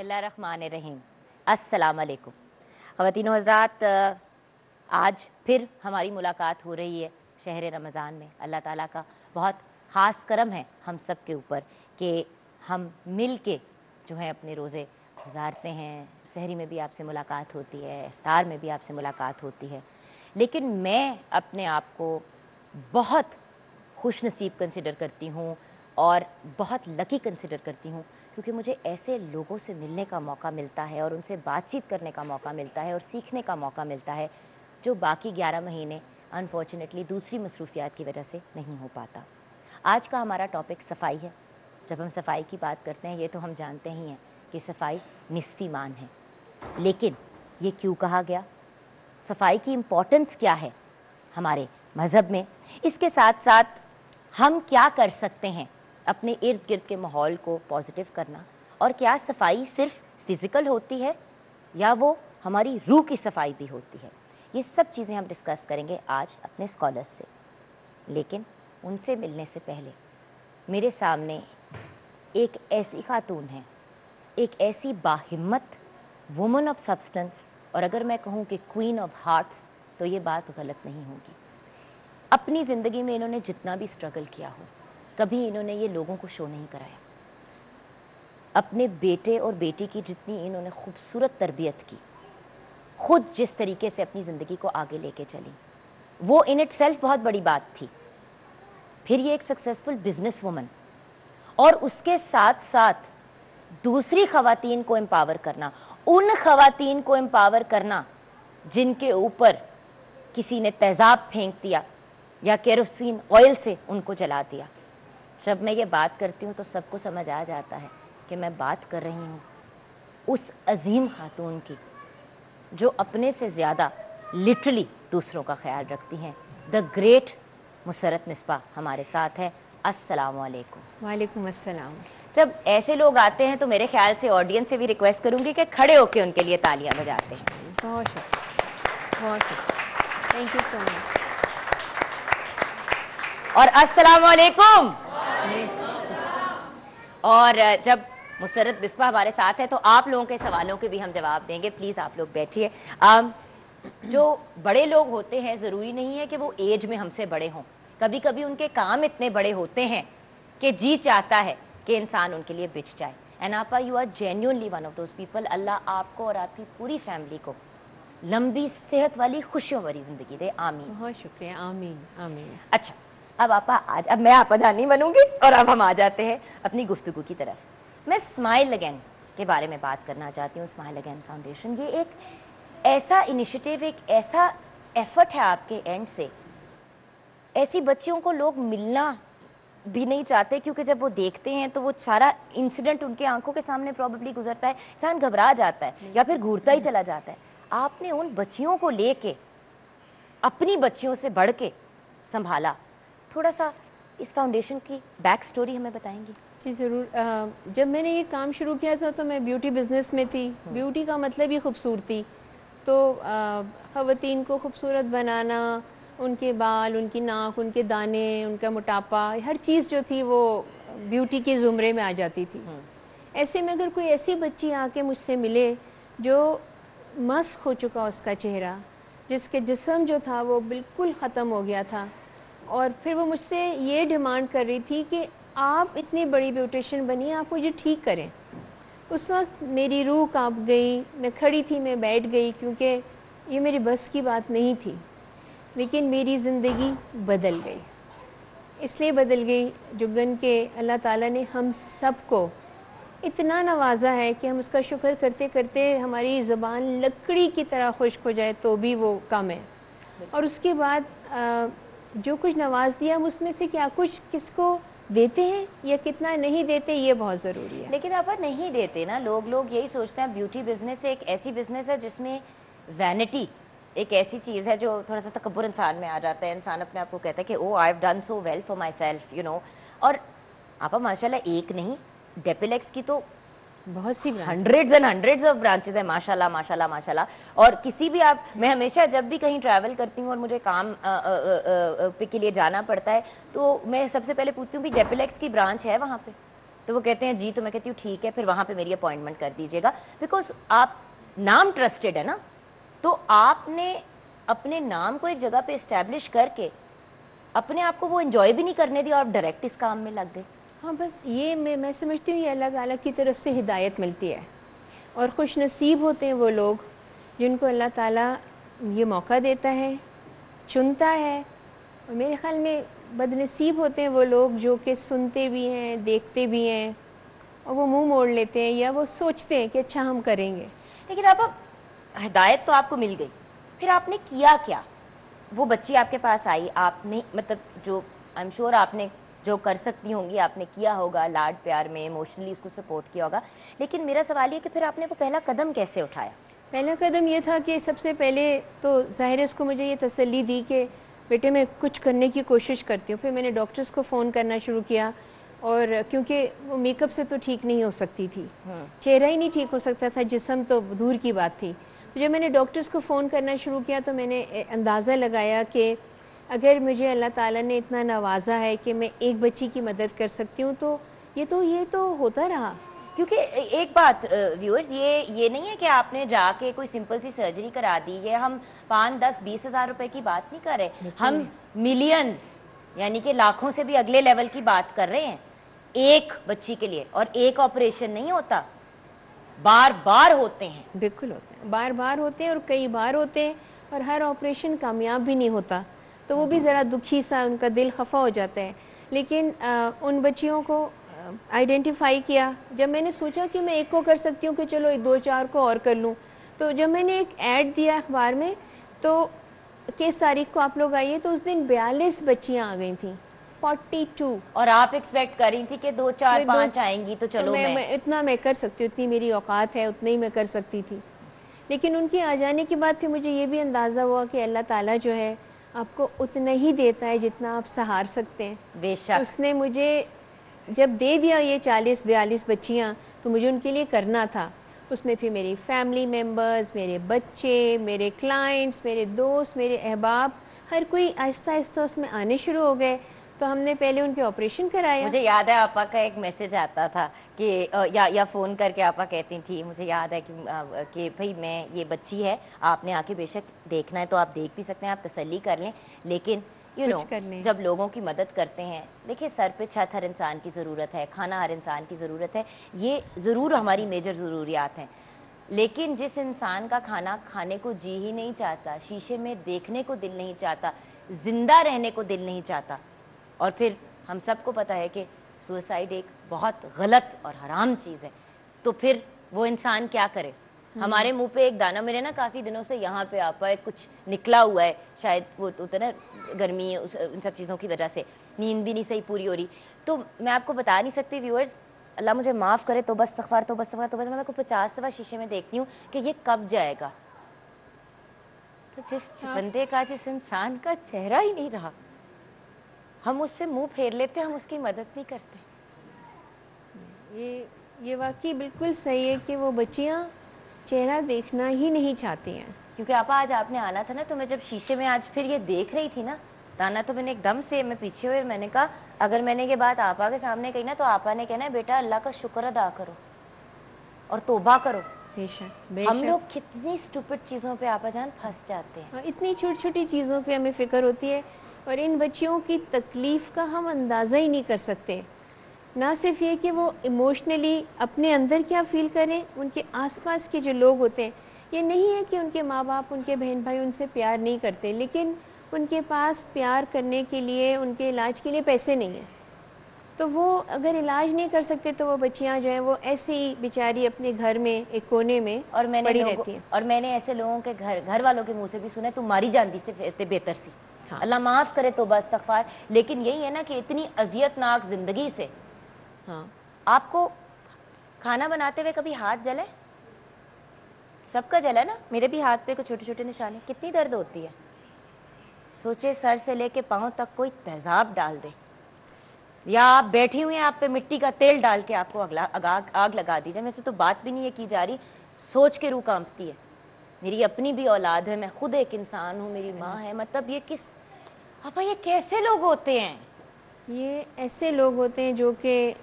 बिस्मिल्लाहिर्रहमानिर्रहीम। अस्सलाम वालेकुम ख़वातीनो हज़रात, आज फिर हमारी मुलाकात हो रही है शहर रमज़ान में। अल्लाह ताला का बहुत ख़ास करम है हम सब के ऊपर कि हम मिल के जो है अपने रोज़े गुजारते हैं। सहरी में भी आपसे मुलाकात होती है, इफ्तार में भी आपसे मुलाकात होती है। लेकिन मैं अपने आप को बहुत खुश नसीब कंसिडर करती हूँ और बहुत लकी कंसिडर करती हूँ, क्योंकि मुझे ऐसे लोगों से मिलने का मौका मिलता है और उनसे बातचीत करने का मौका मिलता है और सीखने का मौका मिलता है, जो बाकी 11 महीने अनफॉर्चुनेटली दूसरी मसरूफियात की वजह से नहीं हो पाता। आज का हमारा टॉपिक सफाई है। जब हम सफाई की बात करते हैं, ये तो हम जानते ही हैं कि सफाई निस्फ़ ईमान है, लेकिन ये क्यों कहा गया, सफाई की इम्पोर्टेंस क्या है हमारे मज़हब में, इसके साथ साथ हम क्या कर सकते हैं अपने इर्द गिर्द के माहौल को पॉजिटिव करना, और क्या सफाई सिर्फ फ़िज़िकल होती है या वो हमारी रूह की सफाई भी होती है। ये सब चीज़ें हम डिस्कस करेंगे आज अपने स्कॉलर्स से। लेकिन उनसे मिलने से पहले मेरे सामने एक ऐसी खातून है, एक ऐसी बाहिम्मत वुमन ऑफ सब्सटेंस, और अगर मैं कहूँ कि क्वीन ऑफ हार्ट्स तो ये बात गलत नहीं होगी। अपनी ज़िंदगी में इन्होंने जितना भी स्ट्रगल किया हो, कभी इन्होंने ये लोगों को शो नहीं कराया। अपने बेटे और बेटी की जितनी इन्होंने खूबसूरत तरबियत की, खुद जिस तरीके से अपनी ज़िंदगी को आगे लेके चली, वो इन इट सेल्फ बहुत बड़ी बात थी। फिर ये एक सक्सेसफुल बिजनेस वुमन, और उसके साथ साथ दूसरी ख़वातीन को एम्पावर करना, उन ख़वातीन को एम्पावर करना जिनके ऊपर किसी ने तेज़ाब फेंक दिया या केरोसिन ऑयल से उनको जला दिया। जब मैं ये बात करती हूँ तो सबको समझ आ जाता है कि मैं बात कर रही हूँ उस अजीम खातून की जो अपने से ज़्यादा लिटरली दूसरों का ख्याल रखती हैं। द ग्रेट मुसरत मिसबा हमारे साथ है। अस्सलाम वालेकुम। वालेकुम अस्सलाम। जब ऐसे लोग आते हैं तो मेरे ख्याल से ऑडियंस से भी रिक्वेस्ट करूँगी कि खड़े होकर उनके लिए तालियां बजाते हैं। बहुत शुक्रिया, बहुत शुक्रिया, थैंक यू सो मच। और अस्सलाम वालेकुम। और जब मुसरत बिस्बा हमारे साथ है तो आप लोगों के सवालों के भी हम जवाब देंगे। प्लीज़ आप लोग बैठिए। जो बड़े लोग होते हैं, ज़रूरी नहीं है कि वो एज में हमसे बड़े हों, कभी कभी उनके काम इतने बड़े होते हैं कि जी चाहता है कि इंसान उनके लिए बिछ जाए। एंड आपा, you are genuinely one of those people. अल्लाह आपको और आपकी पूरी फैमिली को लंबी सेहत वाली खुशियों भरी ज़िंदगी दे। आमीन। बहुत शुक्रिया। आमीन आमीन। अच्छा, अब आपा आज, अब मैं आपा जानी बनूंगी और अब हम आ जाते हैं अपनी गुफ्तगू की तरफ। मैं स्माइल अगेन के बारे में बात करना चाहती हूँ। स्माइल अगेन फाउंडेशन ये एक ऐसा इनिशिएटिव, एक ऐसा एफर्ट है आपके एंड से। ऐसी बच्चियों को लोग मिलना भी नहीं चाहते, क्योंकि जब वो देखते हैं तो वो सारा इंसिडेंट उनके आंखों के सामने प्रॉबेबली गुजरता है, इंसान घबरा जाता है या फिर घूरता ही चला जाता है। आपने उन बच्चियों को लेके अपनी बच्चियों से बढ़ के संभाला। थोड़ा सा इस फाउंडेशन की बैक स्टोरी हमें बताएंगी? जी ज़रूर। जब मैंने ये काम शुरू किया था तो मैं ब्यूटी बिज़नेस में थी। ब्यूटी का मतलब ही खूबसूरती, तो ख़वातीन को खूबसूरत बनाना, उनके बाल, उनकी नाक, उनके दाने, उनका मोटापा, हर चीज़ जो थी वो ब्यूटी के ज़ुमरे में आ जाती थी। ऐसे में अगर कोई ऐसी बच्ची आके मुझसे मिले जो मस्क हो चुका उसका चेहरा, जिसके जिस्म जो था वो बिल्कुल ख़त्म हो गया था, और फिर वो मुझसे ये डिमांड कर रही थी कि आप इतनी बड़ी ब्यूटिशियन बनी, आप मुझे ठीक करें। उस वक्त मेरी रूह कांप गई। मैं खड़ी थी, मैं बैठ गई, क्योंकि ये मेरी बस की बात नहीं थी। लेकिन मेरी ज़िंदगी बदल गई। इसलिए बदल गई जो गन के अल्लाह ताला ने हम सब को इतना नवाजा है कि हम उसका शुक्र करते करते हमारी ज़बान लकड़ी की तरह खुश्क हो जाए तो भी वो कम है। और उसके बाद जो कुछ नवाज दिया हम उसमें से क्या कुछ किसको देते हैं या कितना नहीं देते, ये बहुत ज़रूरी है। लेकिन आप नहीं देते ना, लोग यही सोचते हैं ब्यूटी बिजनेस एक ऐसी बिजनेस है जिसमें वैनिटी एक ऐसी चीज़ है जो थोड़ा सा तकब्बुर इंसान में आ जाता है। इंसान अपने आप को कहता है कि oh I have done so well for myself, you know. और आपा माशाल्लाह एक नहीं, डेपिलेक्स की तो बहुत सी hundreds and hundreds of branches है। माशाल्लाह माशाल्लाह माशाल्लाह। और किसी भी आप, मैं हमेशा जब भी कहीं ट्रैवल करती हूँ और मुझे काम के लिए जाना पड़ता है तो मैं सबसे पहले पूछती हूँ भी डेपिलेक्स की ब्रांच है वहाँ पे? तो वो कहते हैं जी, तो मैं कहती हूँ ठीक है, फिर वहाँ पे मेरी अपॉइंटमेंट कर दीजिएगा, बिकॉज आप नाम ट्रस्टेड है ना, तो आपने अपने नाम को एक जगह पे इस्टेब्लिश करके अपने आप को वो एंजॉय भी नहीं करने दिया और आप डायरेक्ट इस काम में लग गए। हाँ, बस ये मैं समझती हूँ ये अल्लाह ताला की तरफ से हिदायत मिलती है, और खुश नसीब होते हैं वो लोग जिनको अल्लाह ताला ये मौका देता है, चुनता है। और मेरे ख़्याल में बदनसीब होते हैं वो लोग जो कि सुनते भी हैं, देखते भी हैं, और वो मुंह मोड़ लेते हैं या वो सोचते हैं कि अच्छा हम करेंगे। लेकिन अब हिदायत तो आपको मिल गई, फिर आपने किया क्या? वो बच्ची आपके पास आई, आपने मतलब जो आई एम श्योर आपने जो कर सकती होंगी आपने किया होगा, लाड प्यार में इमोशनली उसको सपोर्ट किया होगा, लेकिन मेरा सवाल ये कि फिर आपने वो पहला कदम कैसे उठाया? पहला कदम ये था कि सबसे पहले तो ज़ाहिर है उसको मुझे ये तसल्ली दी कि बेटे मैं कुछ करने की कोशिश करती हूँ। फिर मैंने डॉक्टर्स को फ़ोन करना शुरू किया, और क्योंकि वो मेकअप से तो ठीक नहीं हो सकती थी, चेहरा ही नहीं ठीक हो सकता था, जिस्म तो दूर की बात थी। तो जब मैंने डॉक्टर्स को फ़ोन करना शुरू किया तो मैंने अंदाज़ा लगाया कि अगर मुझे अल्लाह ताला ने इतना नवाजा है कि मैं एक बच्ची की मदद कर सकती हूँ, तो ये तो होता रहा। क्योंकि एक बात व्यूअर्स, ये नहीं है कि आपने जाके कोई सिंपल सी सर्जरी करा दी, ये हम 5-10-20 हज़ार रुपए की बात नहीं कर रहे, हम मिलियंस यानी कि लाखों से भी अगले लेवल की बात कर रहे हैं एक बच्ची के लिए। और एक ऑपरेशन नहीं होता, बार बार होते हैं। बिल्कुल होते हैं, बार बार होते हैं और कई बार होते हैं, और हर ऑपरेशन कामयाब भी नहीं होता, तो वो भी ज़रा दुखी सा, उनका दिल खफा हो जाता है। लेकिन उन बच्चियों को आइडेंटिफाई किया। जब मैंने सोचा कि मैं एक को कर सकती हूँ कि चलो एक 2-4 को और कर लूँ, तो जब मैंने एक ऐड दिया अखबार में तो कि इस तारीख को आप लोग आइए, तो उस दिन 42 बच्चियाँ आ गई थी, 42। और आप एक्सपेक्ट कर रही थी कि 2-4-5 आएंगी तो चलो मैं इतना मैं कर सकती हूँ, इतनी मेरी औकात है, उतनी ही मैं कर सकती थी। लेकिन उनके आ जाने के बाद फिर मुझे ये भी अंदाज़ा हुआ कि अल्लाह ताला जो है आपको उतना ही देता है जितना आप सहार सकते हैं। बेशक उसने मुझे जब दे दिया ये 40-42 बच्चियाँ, तो मुझे उनके लिए करना था। उसमें फिर मेरी फैमिली मेम्बर्स, मेरे बच्चे, मेरे क्लाइंट्स, मेरे दोस्त, मेरे अहबाब, हर कोई आहिस्ता आहिस्ता उसमें आने शुरू हो गए। तो हमने पहले उनके ऑपरेशन कराया। मुझे याद है आपा का एक मैसेज आता था कि या फ़ोन करके आपा कहती थी, मुझे याद है कि भाई मैं ये बच्ची है, आपने आके बेशक देखना है तो आप देख भी सकते हैं, आप तसल्ली कर लें, लेकिन यू नो जब लोगों की मदद करते हैं, देखिए सर पे छत हर इंसान की ज़रूरत है, खाना हर इंसान की ज़रूरत है, ये ज़रूर हमारी मेजर ज़रूरियात हैं, लेकिन जिस इंसान का खाना खाने को जी ही नहीं चाहता, शीशे में देखने को दिल नहीं चाहता, ज़िंदा रहने को दिल नहीं चाहता, और फिर हम सबको पता है कि सुसाइड एक बहुत गलत और हराम चीज़ है, तो फिर वो इंसान क्या करे? हमारे मुंह पे एक दाना, मेरे ना काफ़ी दिनों से यहाँ पे आपा कुछ निकला हुआ है, शायद वो तो ना गर्मी उन सब चीज़ों की वजह से नींद भी नहीं सही पूरी हो रही, तो मैं आपको बता नहीं सकती व्यूअर्स, अल्लाह मुझे माफ़ करे, तो बस इस्तग़फ़ार, तो बस इस्तग़फ़ार, तो बस मैं को 50 दफ़ा शीशे में देखती हूँ कि ये कब जाएगा। तो जिस बंदे का, जिस इंसान का चेहरा ही नहीं रहा, हम उससे मुंह फेर लेते, हम उसकी मदद नहीं करते। ये वाकई बिल्कुल सही है कि वो बच्चियाँ चेहरा देखना ही नहीं चाहती हैं। क्योंकि आपा आज आपने आना था ना, तो मैं जब शीशे में आज फिर ये देख रही थी ना दाना, तो मैंने एकदम से मैं पीछे हुए, मैंने कहा अगर मैंने ये बात आपा के सामने कही ना, तो आपा ने कहना है बेटा अल्लाह का शुक्र अदा करो और तौबा करो। बेशक हम लोग कितनी स्टूपिड चीज़ों पे आपा जान फंस जाते हैं। इतनी छोटी छोटी चीज़ों पे हमें फ़िक्र होती है, और इन बच्चियों की तकलीफ़ का हम अंदाज़ा ही नहीं कर सकते। ना सिर्फ ये कि वो इमोशनली अपने अंदर क्या फ़ील करें, उनके आसपास के जो लोग होते हैं, ये नहीं है कि उनके माँ बाप, उनके बहन भाई उनसे प्यार नहीं करते, लेकिन उनके पास प्यार करने के लिए, उनके इलाज के लिए पैसे नहीं हैं, तो वो अगर इलाज नहीं कर सकते तो वो बच्चियाँ जो हैं वो ऐसे ही बेचारी अपने घर में एक कोने में पड़ी रहती हैं। और मैंने ऐसे लोगों के घर वालों के मुंह से भी सुना है, तुम मारी जानती थे बेहतर सी। हाँ। अल्लाह माफ़ करे, तो बस इस्तग़फ़ार। लेकिन यही है ना कि इतनी अजियतनाक ज़िंदगी से, हाँ, आपको खाना बनाते हुए कभी हाथ जले? सबका जला ना, मेरे भी हाथ पे कुछ छोटे छोटे निशान हैं, कितनी दर्द होती है। सोचे सर से लेके पाँव तक कोई तेज़ाब डाल दे, या आप बैठी हुई हैं, आप पे मिट्टी का तेल डाल के आपको आग लगा दी जाए। वैसे तो बात भी नहीं है की जा रही, सोच के रूह कांपती है। मेरी अपनी भी औलाद है, मैं खुद एक इंसान हूँ, मेरी माँ है, मतलब ये किस आपा, ये कैसे लोग होते हैं? ये ऐसे लोग होते हैं जो कि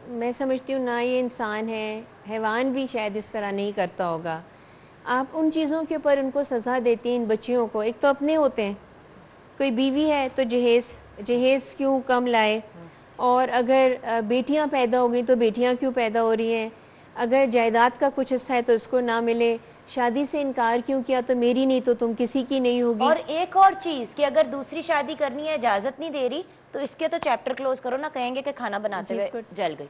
मैं समझती हूँ ना ये इंसान है, हैवान भी शायद इस तरह नहीं करता होगा। आप उन चीज़ों के ऊपर उनको सज़ा देती हैं इन बच्चियों को। एक तो अपने होते हैं, कोई बीवी है तो जहेज़ क्यों कम लाए, और अगर बेटियां पैदा हो गई तो बेटियां क्यों पैदा हो रही हैं, अगर जायदाद का कुछ हिस्सा है तो उसको ना मिले, शादी से इनकार क्यों किया, तो मेरी नहीं तो तुम किसी की नहीं होगी। और एक और चीज़ कि अगर दूसरी शादी करनी है इजाज़त नहीं दे रही तो इसके तो चैप्टर क्लोज करो ना, कहेंगे कि खाना बनाते हुए जल गई,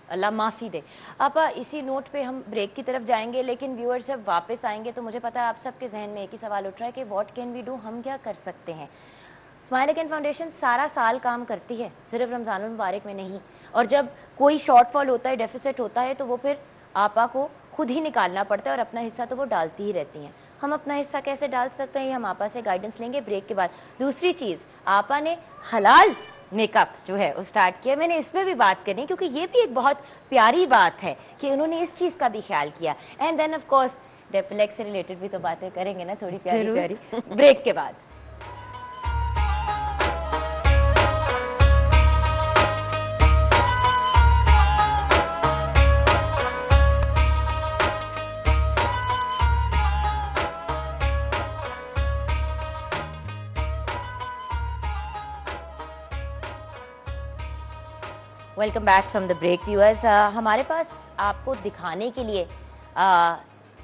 अल्लाह माफ़ी दे। अब इसी नोट पे हम ब्रेक की तरफ जाएंगे, लेकिन व्यूअर्स जब वापस आएंगे तो मुझे पता है आप सबके जहन में एक ही सवाल उठ रहा है कि व्हाट कैन वी डू, हम क्या कर सकते हैं। स्माइल अगेन फाउंडेशन सारा साल काम करती है, सिर्फ रमज़ानुल मुबारक में नहीं, और जब कोई शॉर्टफॉल होता है, डेफिसिट होता है, तो वो फिर आपा को खुद ही निकालना पड़ता है और अपना हिस्सा तो वो डालती ही रहती हैं। हम अपना हिस्सा कैसे डाल सकते हैं, ये हम आपा से गाइडेंस लेंगे ब्रेक के बाद। दूसरी चीज़, आपा ने हलाल मेकअप जो है वो स्टार्ट किया, मैंने इसमें भी बात करनी क्योंकि ये भी एक बहुत प्यारी बात है कि उन्होंने इस चीज़ का भी ख्याल किया। एंड देन ऑफ कोर्स डेप्लेक्स से रिलेटेड भी तो बातें करेंगे ना, थोड़ी प्यारी प्यारी, ब्रेक के बाद। Welcome back from the break viewers. हमारे पास आपको दिखाने के लिए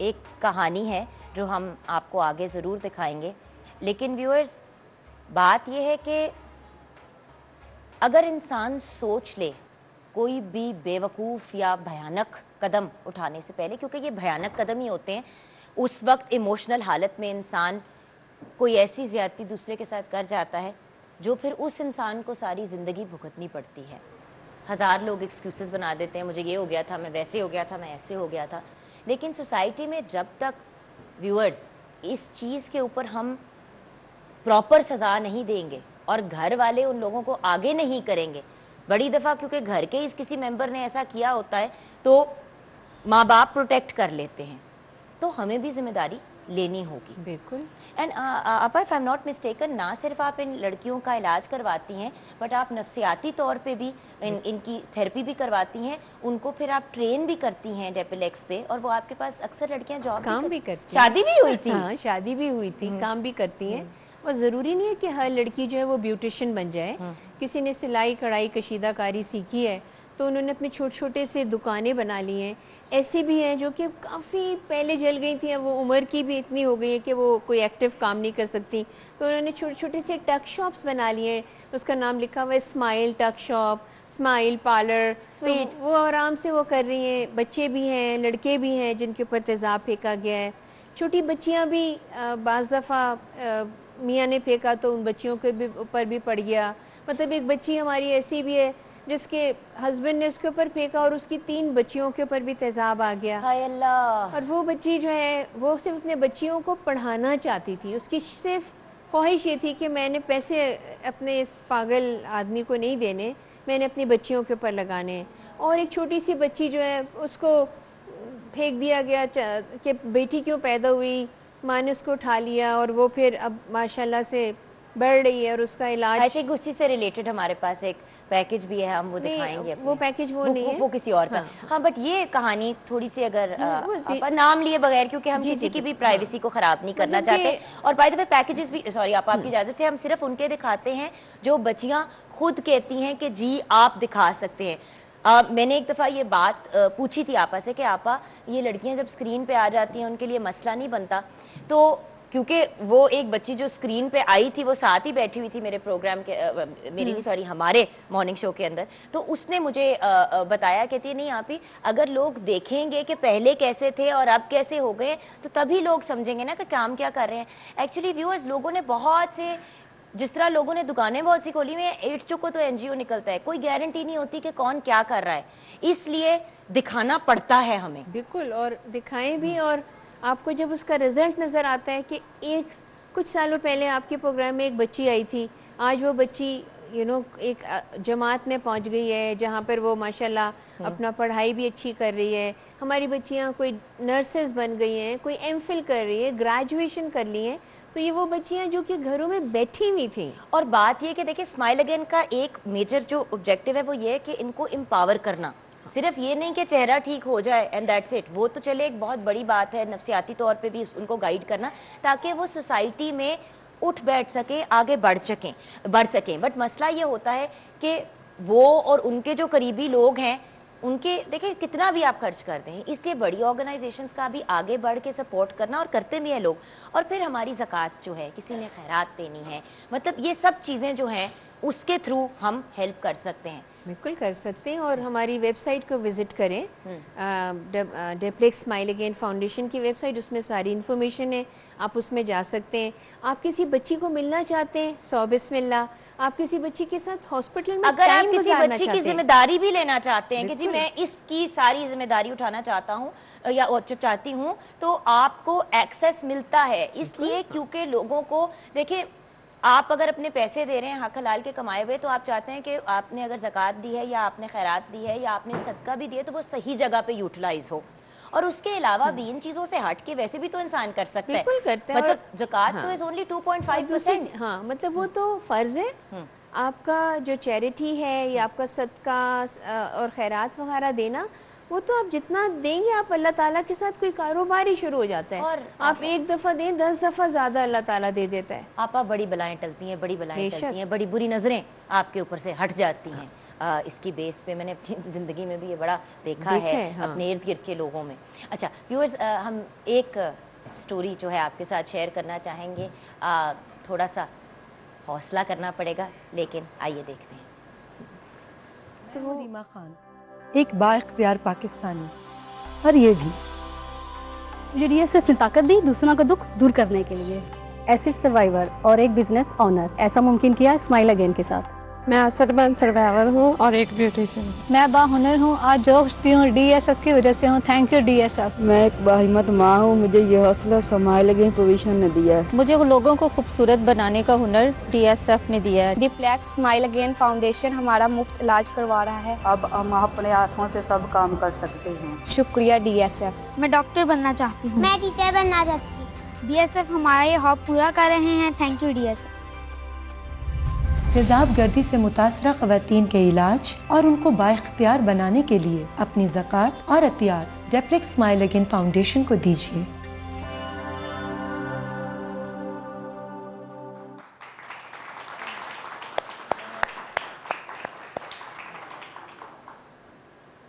एक कहानी है जो हम आपको आगे ज़रूर दिखाएंगे, लेकिन व्यूअर्स बात यह है कि अगर इंसान सोच ले कोई भी बेवकूफ़ या भयानक कदम उठाने से पहले, क्योंकि ये भयानक कदम ही होते हैं, उस वक्त इमोशनल हालत में इंसान कोई ऐसी ज़्यादती दूसरे के साथ कर जाता है जो फिर उस इंसान को सारी ज़िंदगी भुगतनी पड़ती है। हज़ार लोग एक्सक्यूज़ बना देते हैं, मुझे ये हो गया था, मैं वैसे हो गया था, मैं ऐसे हो गया था। लेकिन सोसाइटी में जब तक व्यूअर्स इस चीज़ के ऊपर हम प्रॉपर सज़ा नहीं देंगे और घर वाले उन लोगों को आगे नहीं करेंगे, बड़ी दफ़ा क्योंकि घर के ही किसी मेंबर ने ऐसा किया होता है तो माँ बाप प्रोटेक्ट कर लेते हैं, तो हमें भी जिम्मेदारी लेनी होगी। बिल्कुल। एंड आपा, if I am not mistaken, ना सिर्फ आप इन लड़कियों का इलाज करवाती हैं बट आप नफ्सियाती तौर पे भी इनकी थेरेपी भी करवाती हैं, उनको फिर आप ट्रेन भी करती हैं डेपिलेक्स पे, और वो आपके पास अक्सर लड़कियां जॉब काम भी करती हैं, शादी भी हुई थी। हाँ, शादी भी हुई थी, काम भी करती हैं। और ज़रूरी नहीं है कि हर लड़की जो है वो ब्यूटिशियन बन जाए। किसी ने सिलाई कढ़ाई कशीदाकारी सीखी है तो उन्होंने अपने छोटे छोटे से दुकानें बना ली हैं। ऐसी भी हैं जो कि काफ़ी पहले जल गई थी, अब वो उम्र की भी इतनी हो गई है कि वो कोई एक्टिव काम नहीं कर सकती, तो उन्होंने छोटे छोटे से टक शॉप्स बना लिए हैं। उसका नाम लिखा हुआ है स्माइल टक शॉप, स्माइल पार्लर। तो वो आराम से वो कर रही हैं। बच्चे भी हैं, लड़के भी हैं जिनके ऊपर तेज़ाब फेंका गया है। छोटी बच्चियाँ भी बाज़ दफ़ा मियाँ ने फेंका तो उन बच्चियों के भी ऊपर भी पड़ गया। मतलब एक बच्ची हमारी ऐसी भी है जिसके हस्बैंड ने उसके ऊपर फेंका और उसकी 3 बच्चियों के ऊपर भी तेज़ाब आ गया। हाय अल्लाह। और वो बच्ची जो है वो सिर्फ अपने बच्चियों को पढ़ाना चाहती थी, उसकी सिर्फ ख्वाहिश ये थी कि मैंने पैसे अपने इस पागल आदमी को नहीं देने, मैंने अपनी बच्चियों के ऊपर लगाने। और एक छोटी सी बच्ची जो है उसको फेंक दिया गया कि बेटी क्यों पैदा हुई, माँ ने उसको उठा लिया और वो फिर अब माशाल्लाह से बढ़ रही है और उसका इलाज। आई थिंक उसी से रिलेटेड हमारे पास एक पैकेज भी है, हम वो दिखाएंगे। वो पैकेज वो नहीं है, वो किसी और का। हाँ, बट ये कहानी थोड़ी सी अगर नाम लिए बगैर, क्योंकि हम किसी की भी प्राइवेसी को खराब नहीं करना चाहते। और बाय द वे पैकेजेस भी, सॉरी आप आपकी इजाजत से, हम सिर्फ उनके दिखाते हैं जो बच्चियां खुद कहती हैं कि जी आप दिखा सकते हैं। मैंने एक दफ़ा ये बात पूछी थी आपा से कि आपा ये लड़कियां जब स्क्रीन पे आ जाती हैं उनके लिए मसला नहीं बनता, तो क्योंकि वो एक बच्ची जो स्क्रीन पे आई थी वो साथ ही बैठी हुई थी मेरे प्रोग्राम के मेरी नहीं सॉरी हमारे मॉर्निंग शो के अंदर, तो उसने मुझे बताया, कहती है नहीं आप ही अगर लोग देखेंगे कि पहले कैसे थे और अब कैसे हो गए तो तभी लोग समझेंगे ना कि काम क्या कर रहे हैं। एक्चुअली व्यूअर्स, लोगों ने बहुत से, जिस तरह लोगों ने दुकानें बहुत सी खोली हुई हैं, 8 चुको तो एनजीओ निकलता है, कोई गारंटी नहीं होती कि कौन क्या कर रहा है, इसलिए दिखाना पड़ता है हमें। बिल्कुल, और दिखाएं भी, और आपको जब उसका रिजल्ट नज़र आता है कि कुछ सालों पहले आपके प्रोग्राम में एक बच्ची आई थी, आज वो बच्ची एक जमात में पहुंच गई है जहां पर वो माशाल्लाह अपना पढ़ाई भी अच्छी कर रही है। हमारी बच्चियाँ कोई नर्सेज बन गई हैं, कोई एमफिल कर रही है, ग्रेजुएशन कर ली हैं। तो ये वो बच्चियाँ जो कि घरों में बैठी हुई थी। और बात ये कि देखिए स्माइल अगेन का एक मेजर जो ऑब्जेक्टिव है वो ये है कि इनको एम्पावर करना, सिर्फ ये नहीं कि चेहरा ठीक हो जाए एंड दैट्स इट। वो तो चले एक बहुत बड़ी बात है, नफ्सियाती तौर पे भी उनको गाइड करना ताकि वो सोसाइटी में उठ बैठ सकें, आगे बढ़ सकें। बट मसला ये होता है कि वो और उनके जो करीबी लोग हैं उनके, देखिए कितना भी आप खर्च कर दें, इसलिए बड़ी ऑर्गेनाइजेशंस का भी आगे बढ़ के सपोर्ट करना, और करते भी हैं लोग। और फिर हमारी ज़कात जो है, किसी ने खैरात देनी है, मतलब ये सब चीज़ें जो हैं उसके थ्रू हम हेल्प कर सकते हैं। बिल्कुल कर सकते हैं। और हमारी वेबसाइट को विज़िट करें, डेप्लेक्स स्माइल अगेन फाउंडेशन की वेबसाइट, उसमें सारी इन्फॉर्मेशन है, आप उसमें जा सकते हैं। आप किसी बच्ची को मिलना चाहते हैं, 100 बिस्मिल्लाह। आप किसी बच्ची के साथ हॉस्पिटल में अगर आप टाइम किसी गुजारना बच्ची की चाहते हैं, जिम्मेदारी भी लेना चाहते हैं कि जी बिल्कुल। मैं इसकी सारी जिम्मेदारी उठाना चाहता हूँ या चाहती हूँ, तो आपको एक्सेस मिलता है। इसलिए क्योंकि लोगों को, देखिए आप अगर अपने पैसे दे रहे हैं हक हलाल के कमाए हुए, तो आप चाहते हैं कि आपने अगर ज़कात दी है या आपने खैरात दी है या आपने सदका भी दिया तो वो सही जगह पे यूटिलाइज हो। और उसके अलावा भी इन चीज़ों से हट के वैसे भी तो इंसान कर सकता है, बिल्कुल करते हैं। मतलब ज़कात तो हाँ। इज ओनली और 2.5%। हाँ, मतलब वो तो फ़र्ज़ है। आपका जो चैरिटी है या आपका सदका और खैरात वगैरह देना, वो तो आप जितना देंगे, आप अल्लाह ताला के साथ कोई कारोबार ही शुरू हो जाता है। और आप एक दफ़ा दें, 10 दफ़ा ज़्यादा अल्लाह ताला दे देता है। आपा बड़ी बलाएं टलती हैं, बड़ी बलाएं बेशक। टलती हैं, बड़ी बुरी नज़रें आपके ऊपर से हट जाती हैं। इसकी बेस पे मैंने अपनी ज़िंदगी में भी ये बड़ा देखा है, हाँ। अपने इर्द गिर्द के लोगों में। अच्छा व्यूअर्स, हम एक स्टोरी जो है आपके साथ शेयर करना चाहेंगे। थोड़ा सा हौसला करना पड़ेगा, लेकिन आइए देखते हैं। मैं हूँ रीमा खान, एक बाइख्तियार पाकिस्तानी, और ये भी मुझे डीएसएफ ने ताकत दी दूसरों का दुख दूर करने के लिए। एसिड सर्वाइवर और एक बिजनेस ओनर, ऐसा मुमकिन किया स्माइल अगेन के साथ। मैं असरबंद सर्वाइवर हूँ और एक ब्यूटिशियन। मैं बाहुनर हूँ, आज जो की हूँ डीएसएफ की वजह से हूँ। Thank you DSF. मैं एक बाहिम्मत माँ हूँ, मुझे ये हौसला स्माइल अगेन पोजीशन ने दिया है। मुझे लोगों को खूबसूरत बनाने का हुनर डीएसएफ ने दिया है। डेप्लेक्स स्माइल अगेन फाउंडेशन हमारा मुफ्त इलाज करवा रहा है। अब हम अपने हाथों से सब काम कर सकते हैं। शुक्रिया डीएसएफ। मैं डॉक्टर बनना चाहती हूँ। मैं टीचर बनना चाहती हूँ। डीएसएफ हमारा ये हॉब पूरा कर रहे हैं। Thank you DSF. तेज़ाब गर्दी से मुतासरा ख़वातीन के इलाज और उनको बाइख्तियार बनाने के लिए अपनी ज़कात और अतियात डेप्लेक्स स्माइल अगेन फाउंडेशन को दीजिए।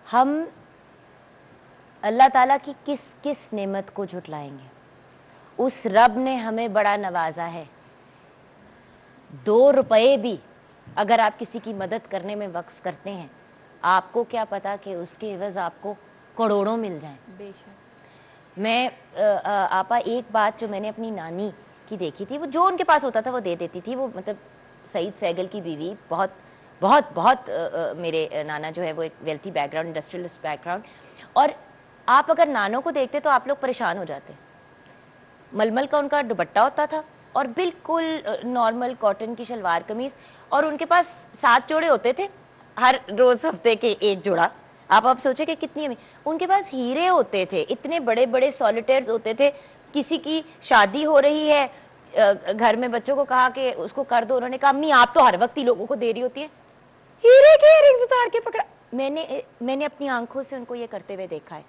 हम अल्लाह ताला की किस किस नेमत को झुटलाएंगे। उस रब ने हमें बड़ा नवाजा है। 2 रुपए भी अगर आप किसी की मदद करने में वक्फ करते हैं, आपको क्या पता कि उसके एवज आपको करोड़ों मिल जाएं। बेशक। मैं आपा एक बात जो मैंने अपनी नानी की देखी थी, वो जो उनके पास होता था वो दे देती थी। वो मतलब सईद सहगल की बीवी, बहुत बहुत बहुत मेरे नाना जो है वो एक वेल्थी बैकग्राउंड, इंडस्ट्रियलिस्ट बैकग्राउंड, और आप अगर नानों को देखते तो आप लोग परेशान हो जाते। मलमल का उनका दुपट्टा होता था और बिल्कुल नॉर्मल कॉटन की शलवार कमीज, और उनके पास 7 जोड़े होते थे, हर रोज हफ्ते के एक जोड़ा। आप सोचे कि कितनी अमीर। उनके पास हीरे होते थे, इतने बड़े बड़े सॉलिटेयर्स होते थे। किसी की शादी हो रही है, घर में बच्चों को कहा कि उसको कर दो, उन्होंने कहा अम्मी आप तो हर वक्त ही लोगों को दे रही होती है, हीरे के इयररिंग्स उतार के पकड़ा। मैंने अपनी आंखों से उनको ये करते हुए देखा है,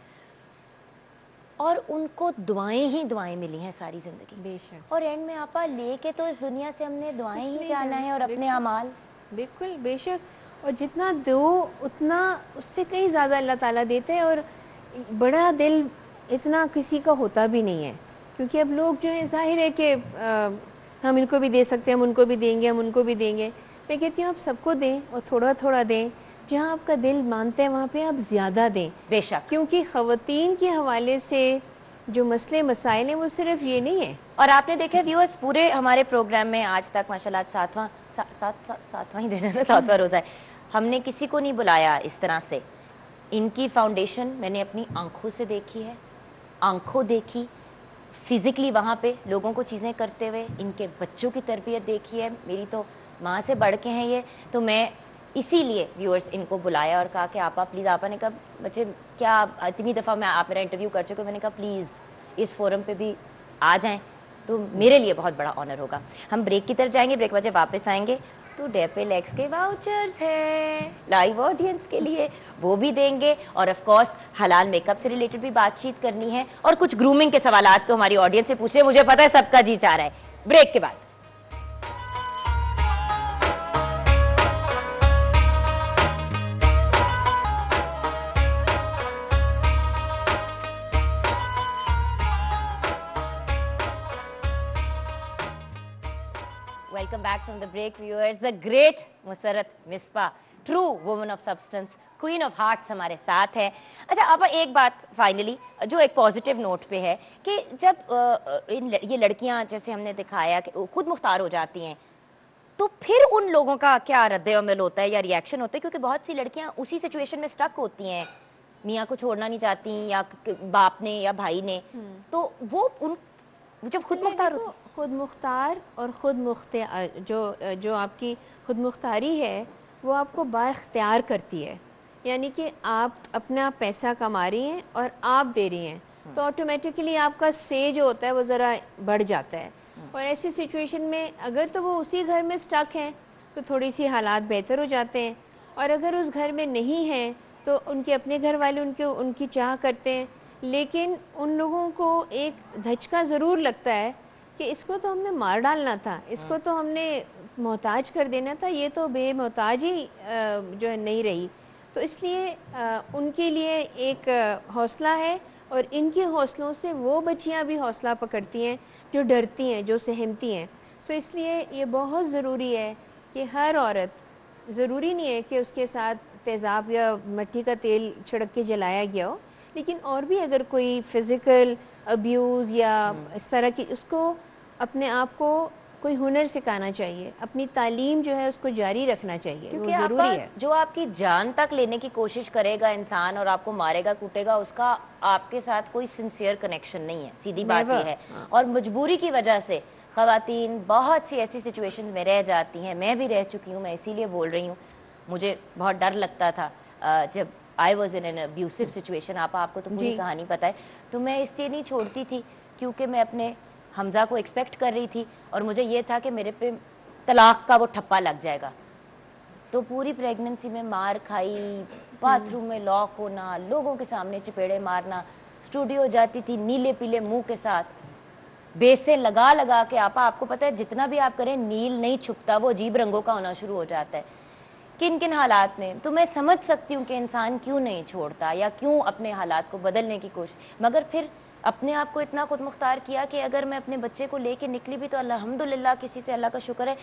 और उनको दुआएं ही दुआएं मिली हैं सारी जिंदगी। बेशक। और एंड में आपा लेके तो इस दुनिया से हमने दुआएं ही जाना है और अपने अमाल। बिल्कुल बेशक। और जितना दो उतना उससे कहीं ज़्यादा अल्लाह ताला देते हैं। और बड़ा दिल इतना किसी का होता भी नहीं है, क्योंकि अब लोग जो है, जाहिर है कि हम इनको भी दे सकते हैं, हम उनको भी देंगे, हम उनको भी देंगे। मैं कहती हूँ आप सबको दें और थोड़ा थोड़ा दें। जहाँ आपका दिल मानते हैं वहाँ पे आप ज़्यादा दें। बेशक। क्योंकि ख़वातीन के हवाले से जो मसले मसाइल हैं वो सिर्फ ये नहीं है। और आपने देखा व्यूअर्स, पूरे हमारे प्रोग्राम में आज तक माशाल्लाह सातवां ही दिन है ना, 7वां रोज़ा है, हमने किसी को नहीं बुलाया इस तरह से। इनकी फाउंडेशन मैंने अपनी आंखों से देखी है, आंखों देखी, फिज़िकली वहाँ पे लोगों को चीज़ें करते हुए, इनके बच्चों की तरबियत देखी है। मेरी तो माँ से बढ़ के हैं ये, तो मैं इसीलिए व्यूअर्स इनको बुलाया और कहा कि आपा प्लीज़, आपा ने कहा बच्चे क्या इतनी दफ़ा मैं आप मेरा इंटरव्यू कर चुके, मैंने कहा प्लीज़ इस फोरम पे भी आ जाएं तो मेरे लिए बहुत बड़ा ऑनर होगा। हम ब्रेक की तरफ जाएंगे, ब्रेक वजह वापस आएंगे तो डेपेलेक्स के वाउचर्स हैं लाइव ऑडियंस के लिए, वो भी देंगे और ऑफ कोर्स हलाल मेकअप से रिलेटेड भी बातचीत करनी है और कुछ ग्रूमिंग के सवालात तो हमारी ऑडियंस से पूछे, मुझे पता है सबका जी चाह रहा है। ब्रेक के बाद Welcome back from the break, viewers. The great Musarrat Misbah, true woman of substance, queen of hearts हमारे साथ है। अच्छा अब एक बात फाइनली जो एक पॉजिटिव नोट पे है कि जब ये लड़कियां जैसे हमने दिखाया कि खुद मुख्तार हो जाती हैं तो फिर उन लोगों का क्या रद्द-ए-अमल होता है या रिएक्शन होता है, क्योंकि बहुत सी लड़कियां उसी सिचुएशन में स्टक होती हैं, मियाँ को छोड़ना नहीं चाहती या बाप ने या भाई ने, तो वो उन जब खुद मुख्तार होती, खुद मुख्तार और खुद मुख्तियार जो आपकी खुद मुख्तारी है वो आपको बाइख्तियार करती है, यानी कि आप अपना पैसा कमा रही हैं और आप दे रही हैं तो ऑटोमेटिकली आपका से जो होता है वो ज़रा बढ़ जाता है। और ऐसी सिचुएशन में अगर तो वो उसी घर में स्टक हैं तो थोड़ी सी हालात बेहतर हो जाते हैं, और अगर उस घर में नहीं हैं तो उनके अपने घर वाले उनकी चाह करते हैं, लेकिन उन लोगों को एक धचका ज़रूर लगता है कि इसको तो हमने मार डालना था, इसको तो हमने मोहताज कर देना था, ये तो बेमोहताज ही जो है नहीं रही। तो इसलिए उनके लिए एक हौसला है और इनके हौसलों से वो बच्चियां भी हौसला पकड़ती हैं जो डरती हैं, जो सहमती हैं। सो इसलिए ये बहुत ज़रूरी है कि हर औरत, ज़रूरी नहीं है कि उसके साथ तेज़ाब या मिट्टी का तेल छिड़क के जलाया गया हो, लेकिन और भी अगर कोई फिज़िकल अब्यूज़ या इस तरह की, उसको अपने आप को कोई हुनर सिखाना चाहिए, अपनी तालीम जो है उसको जारी रखना चाहिए, क्योंकि वो ज़रूरी है। जो आपकी जान तक लेने की कोशिश करेगा इंसान और आपको मारेगा कूटेगा, उसका आपके साथ कोई सिंसियर कनेक्शन नहीं है, सीधी बात ये है। और मजबूरी की वजह से ख़वातीन बहुत सी ऐसी सिचुएशन में रह जाती हैं, मैं भी रह चुकी हूँ, मैं इसीलिए बोल रही हूँ। मुझे बहुत डर लगता था जब I was in an abusive situation, आपको तो पूरी कहानी पता है, तो मैं इसलिए नहीं छोड़ती थी क्योंकि मैं अपने हमज़ा को एक्सपेक्ट कर रही थी और मुझे ये था कि मेरे पे तलाक का वो ठप्पा लग जाएगा। तो पूरी प्रेगनेंसी में मार खाई, बाथरूम में लॉक होना, लोगों के सामने चपेड़े मारना, स्टूडियो जाती थी नीले पीले मुंह के साथ, बेसें लगा लगा के। आपको पता है जितना भी आप करें नील नहीं छुपता, वो अजीब रंगों का होना शुरू हो जाता है किन किन हालात में। तो मैं समझ सकती हूँ कि इंसान क्यों नहीं छोड़ता या क्यों अपने हालात को बदलने की कोशिश, मगर फिर अपने आप को इतना खुद मुख्तार किया कि अगर मैं अपने बच्चे को लेके निकली भी तो अल्हम्दुलिल्लाह किसी से, अल्लाह का शुक्र है,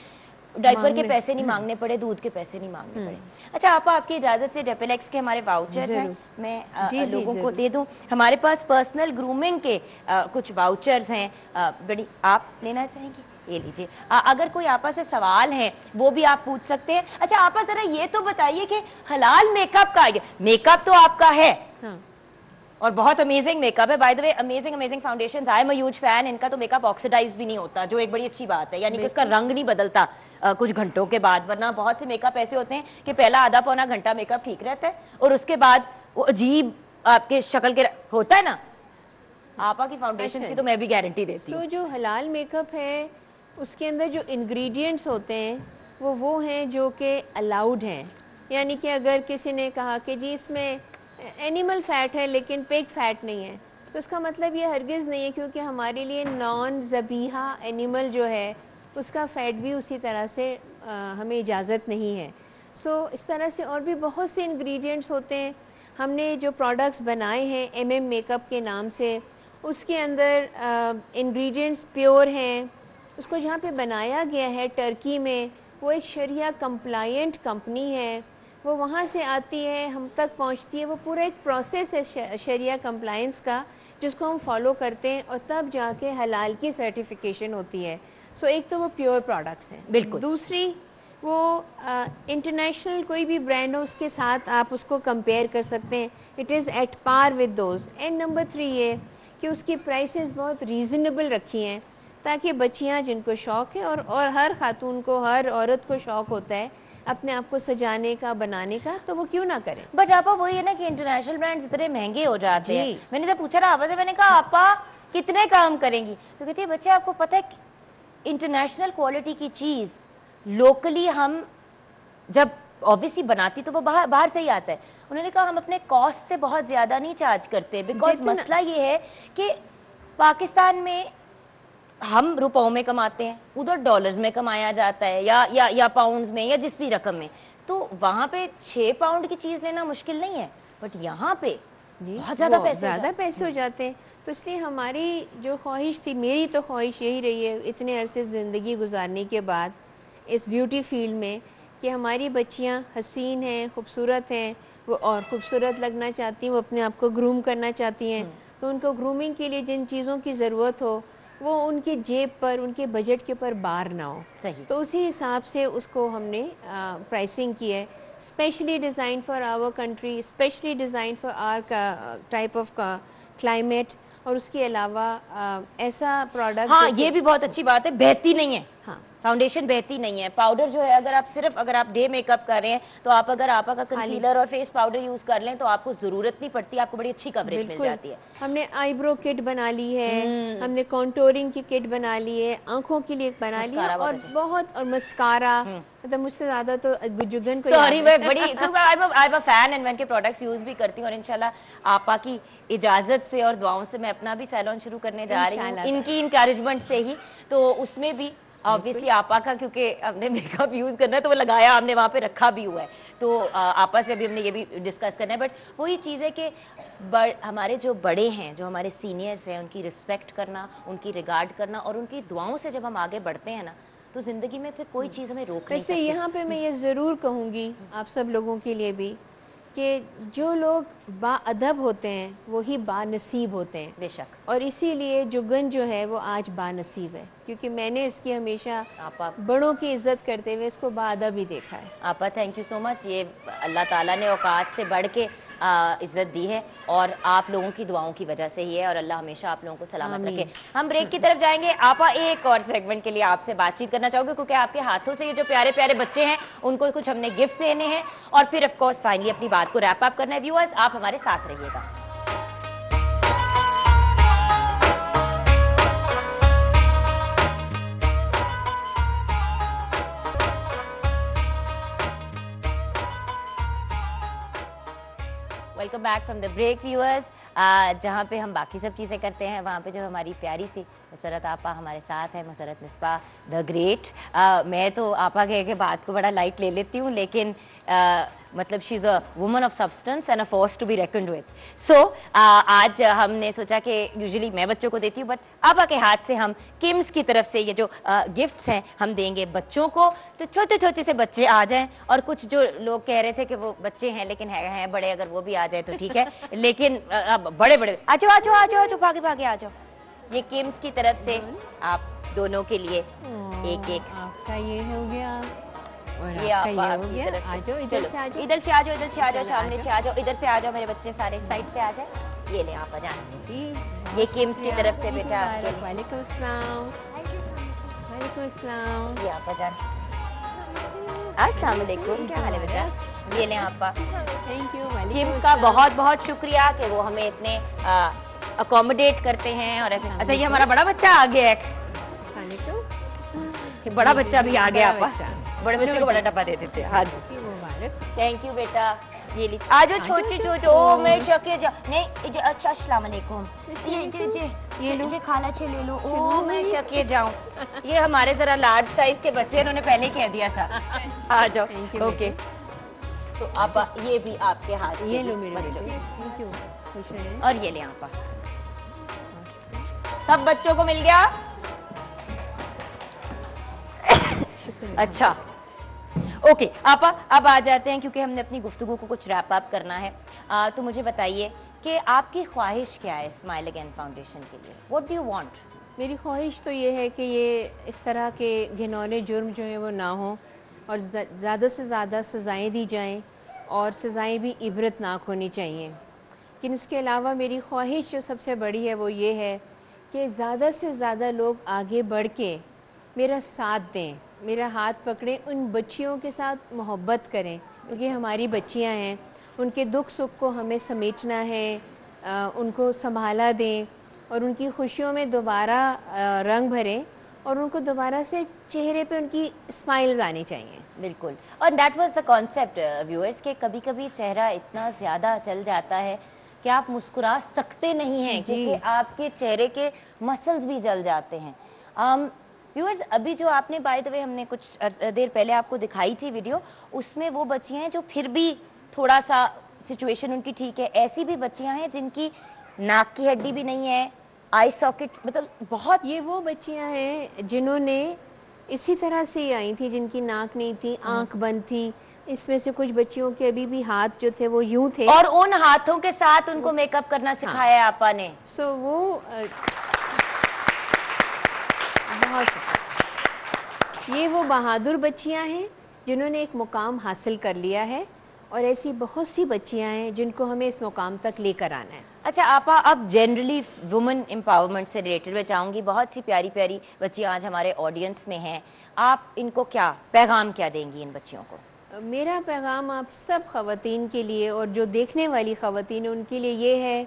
डायपर के पैसे नहीं मांगने पड़े, दूध के पैसे नहीं मांगने पड़े। अच्छा आपकी इजाज़त से डेपेलेक्स के हमारे वाउचर्स हैं, मैं लोगों को दे दूं। हमारे पास पर्सनल ग्रूमिंग के कुछ वाउचर्स हैं, बड़ी आप लेना चाहेंगी? ये लीजिए। अगर कोई आपस से सवाल है वो भी आप पूछ सकते हैं। अच्छा आपस जरा ये तो बताइए कि हलाल मेकअप का आइडिया, मेकअप तो आपका है और बहुत अमेजिंग मेकअप है, bye the way amazing foundations, I am a huge fan. इनका तो मेकअप ऑक्सीडाइज भी नहीं होता, जो एक बड़ी अच्छी बात है, यानी कि उसका रंग नहीं बदलता कुछ घंटों के बाद, वरना बहुत से मेकअप ऐसे होते हैं कि पहला आधा पौना घंटा मेकअप ठीक रहता है और उसके बाद वो अजीब आपके शक्ल के होता है ना। आपा की फाउंडेशन की तो मैं भी गारंटी देती हूँ। जो हलाल मेकअप है उसके अंदर जो इंग्रेडिएंट्स होते हैं वो हैं जो कि अलाउड हैं, यानी कि अगर किसी ने कहा कि जी इसमें एनिमल फ़ैट है लेकिन पिग फैट नहीं है, तो उसका मतलब ये हरगिज़ नहीं है, क्योंकि हमारे लिए नॉन ज़बीहा एनिमल जो है उसका फ़ैट भी उसी तरह से हमें इजाज़त नहीं है। सो इस तरह से और भी बहुत से इंग्रेडिएंट्स होते हैं। हमने जो प्रोडक्ट्स बनाए हैं MM मेकअप के नाम से, उसके अंदर इंग्रेडिएंट्स प्योर हैं। उसको जहाँ पे बनाया गया है टर्की में, वो एक शरिया कंप्लायंट कंपनी है, वो वहाँ से आती है हम तक पहुँचती है, वो पूरा एक प्रोसेस है शरिया कंप्लायंस का जिसको हम फॉलो करते हैं और तब जाके हलाल की सर्टिफिकेशन होती है। सो एक तो वो प्योर प्रोडक्ट्स हैं, बिल्कुल। दूसरी वो इंटरनेशनल कोई भी ब्रांड हो उसके साथ आप उसको कंपेयर कर सकते हैं, it is at par with those. And number 3 ये कि उसकी प्राइसेस बहुत रीज़नेबल रखी हैं ताकि बच्चियां जिनको शौक़ है और हर खातून को, हर औरत को शौक़ होता है अपने आप को सजाने का, बनाने का, तो वो क्यों ना करें। बट आपा वही है ना कि इंटरनेशनल ब्रांड्स इतने महंगे हो जाते हैं। मैंने जब पूछा ना आपा से, मैंने कहा आपा कितने काम करेंगी, तो कहती है बच्चे आपको पता है इंटरनेशनल क्वालिटी की चीज़ लोकली हम जब ऑब्वियसली बनाती तो वो बाहर से ही आता है। उन्होंने कहा हम अपने कॉस्ट से बहुत ज़्यादा नहीं चार्ज करते, बिकॉज मसला ये है कि पाकिस्तान में हम रुपयों में कमाते हैं, उधर डॉलर्स में कमाया जाता है या पाउंड्स में या जिस भी रकम में, तो वहाँ पे 6 पाउंड की चीज़ लेना मुश्किल नहीं है, बट यहाँ पे बहुत ज़्यादा पैसे हो जाते हैं। तो इसलिए हमारी जो ख्वाहिश थी, मेरी तो ख्वाहिश यही रही है इतने अरसे ज़िंदगी गुजारने के बाद इस ब्यूटी फील्ड में, कि हमारी बच्चियाँ हसीन हैं, खूबसूरत हैं, वो और ख़ूबसूरत लगना चाहती हैं, वो अपने आप को ग्रूम करना चाहती हैं, तो उनको ग्रूमिंग के लिए जिन चीज़ों की ज़रूरत हो वो उनके जेब पर, उनके बजट के ऊपर बार ना हो। सही। तो उसी हिसाब से उसको हमने प्राइसिंग की है, specially designed for our country, specially designed for our type of climate. और उसके अलावा ऐसा प्रोडक्ट, हाँ ये भी बहुत अच्छी बात है, बहती नहीं है। हाँ, फाउंडेशन बहती नहीं है। पाउडर जो है अगर आप डे मेकअप कर रहे हैं तो आप अगर आपा का कंसीलर और फेस पाउडर यूज कर लें तो आपको जरूरत नहीं पड़ती, आपको बड़ी अच्छी कवरेज मिल जाती है। हमने आईब्रो किट बना ली है, हमने कॉन्टोरिंग की किट बना ली है, आंखों के लिए बना ली है, और मस्कारा, मतलब मुझसे ज्यादा तो जुगन को सॉरी मैं बड़ी I am a fan and मैं इनके प्रोडक्ट्स यूज भी करती हूँ, और इंशाल्लाह आपा की इजाजत से और दुआओं से मैं अपना भी सैलून शुरू करने जा रही हूँ, इनकी इंकरेजमेंट से ही। तो उसमें भी ऑब्वियसली आपा का, क्योंकि हमने मेकअप यूज़ करना है तो वो लगाया, हमने वहाँ पे रखा भी हुआ है, तो आपा से अभी हमने ये भी डिस्कस करना है। बट वही चीज़ है कि हमारे जो बड़े हैं, जो हमारे सीनियर्स हैं, उनकी रिस्पेक्ट करना, उनकी रिगार्ड करना, और उनकी दुआओं से जब हम आगे बढ़ते हैं ना तो ज़िंदगी में फिर कोई चीज़ हमें रोक नहीं सकती। वैसे यहाँ पे मैं ये ज़रूर कहूँगी आप सब लोगों के लिए भी कि जो लोग बाअदब होते हैं वही बानसीब होते हैं, बेशक। और इसीलिए जुगन जो है वो आज बानसीब है, क्योंकि मैंने इसकी हमेशा बड़ों की इज्जत करते हुए इसको बाअदब ही देखा है। आपा थैंक यू सो मच, ये अल्लाह ताला ने औकात से बढ़ के इज्जत दी है और आप लोगों की दुआओं की वजह से ही है, और अल्लाह हमेशा आप लोगों को सलामत रखे। हम ब्रेक की तरफ जाएंगे। आपा एक और सेगमेंट के लिए आपसे बातचीत करना चाहोगे, क्योंकि आपके हाथों से ये जो प्यारे प्यारे बच्चे हैं उनको कुछ हमने गिफ्ट देने हैं, और फिर ऑफ कोर्स फाइनली अपनी बात को रैप अप करना है। व्यूअर्स आप हमारे साथ रहिएगा। Welcome back from the break viewers, जहाँ पे हम बाकी सब चीज़ें करते हैं वहाँ पे जो हमारी प्यारी सी मसरत आपा हमारे साथ है, मसरत मिसबा द ग्रेट। मैं तो आपा के बात को बड़ा लाइट ले लेती हूँ, लेकिन मतलब she is a woman of substance and a force to be reckoned with. So आज हमने सोचा कि यूजुअली मैं बच्चों को देती हूँ, बट आपा के हाथ से हम किम्स की तरफ से ये जो गिफ्ट्स हैं हम देंगे बच्चों को। तो छोटे छोटे से बच्चे आ जाएं, और कुछ जो लोग कह रहे थे कि वो बच्चे हैं लेकिन हैं बड़े, अगर वो भी आ जाए तो ठीक है, लेकिन बड़े बड़े आ जाओ आ जाओ आ जाओ, जो भागे भागे आ जाओ। ये किम्स की तरफ से आप दोनों के लिए एक एक, आपका ये हो गया और ये आपका ये आप हो गया। आ जाओ इधर से, आ जाओ इधर से आ जाओ, इधर से आ जाओ, सामने से आ जाओ, इधर से आ जाओ, मेरे बच्चे सारे साइड से आ जाए। ये ले आप जान जी, ये किम्स की तरफ से बेटा। वालेकुम अस्सलाम। वालेकुम अस्सलाम। ये आप जान, अस्सलाम वालेकुम, क्या हाल है बेटा? ये ले आपा। Thank you. किम्स का बहुत बहुत शुक्रिया कि वो हमें इतने अकोमोडेट करते हैं और ऐसे। अच्छा ये हमारा बड़ा बच्चा आ गया है, बड़ा बच्चा भी आ गया आपा, बड़े बच्चे को बड़ा डब्बा दे देते हैं। हाँ जी थैंक यू बेटा। ये ली आ जाओ छोटे छोटे। ओ मैं शके जा नहीं, अच्छा अस्सलाम वालेकुम। ये लो खाना चे ले लो। ओ मैं शके जाऊं, ये हमारे जरा लार्ज साइज के बच्चे, इन्होंने पहले कह दिया था। आ जाओ ओके। तो आप ये भी आपके हाथ से, ये लो मेरे बच्चों। थैंक यू, खुश रहें। और ये ले आपा, सब बच्चों को मिल गया। अच्छा ओके आपा, अब आ जाते हैं क्योंकि हमने अपनी गुफ्तगू को कुछ रैप अप करना है। तो मुझे बताइए कि आपकी ख्वाहिश क्या है स्माइल अगेन फाउंडेशन के लिए? What do you want? मेरी ख्वाहिश तो ये है कि ये इस तरह के घिनौने जुर्म जो हैं वो ना हों, और ज़्यादा से ज़्यादा सज़ाएँ दी जाएं, और सज़ाएँ भी इबरतनाक होनी चाहिए। लेकिन उसके अलावा मेरी ख्वाहिश जो सबसे बड़ी है वो ये है कि ज़्यादा से ज़्यादा लोग आगे बढ़ के मेरा साथ दें, मेरा हाथ पकड़ें, उन बच्चियों के साथ मोहब्बत करें, क्योंकि हमारी बच्चियां हैं, उनके दुख सुख को हमें समेटना है, उनको संभाला दें और उनकी खुशियों में दोबारा रंग भरें और उनको दोबारा से चेहरे पे उनकी स्माइल्स आनी चाहिए। बिल्कुल, और that was the concept viewers के कभी कभी चेहरा इतना ज़्यादा चल जाता है कि आप मुस्कुरा सकते नहीं हैं क्योंकि आपके चेहरे के मसल्स भी जल जाते हैं। व्यूअर्स, अभी जो आपने बाय द वे हमने कुछ देर पहले आपको दिखाई थी वीडियो, उसमें वो बच्चियां हैं जो फिर भी थोड़ा सा सिचुएशन उनकी ठीक है, ऐसी भी बच्चियां हैं जिनकी नाक की हड्डी भी नहीं है, आई सॉकेट्स, मतलब बहुत। ये वो बच्चियां हैं जिन्होंने इसी तरह से आई थी, जिनकी नाक नहीं थी, आंख बंद थी। इसमें से कुछ बच्चियों के अभी भी हाथ जो थे वो यूं थे और उन हाथों के साथ उनको मेकअप करना सिखाया है आपा ने। सो वो बहुत, ये वो बहादुर बच्चियां हैं जिन्होंने एक मुकाम हासिल कर लिया है और ऐसी बहुत सी बच्चियां हैं जिनको हमें इस मुकाम तक लेकर आना है। अच्छा आपा, अब जनरली वुमेन एम्पावरमेंट से रिलेटेड मैं चाहूँगी, बहुत सी प्यारी प्यारी बच्चियाँ आज हमारे ऑडियंस में हैं, आप इनको क्या पैगाम क्या देंगी इन बच्चियों को? मेरा पैगाम आप सब ख़वातीन के लिए और जो देखने वाली ख़वातीन है उनके लिए ये है,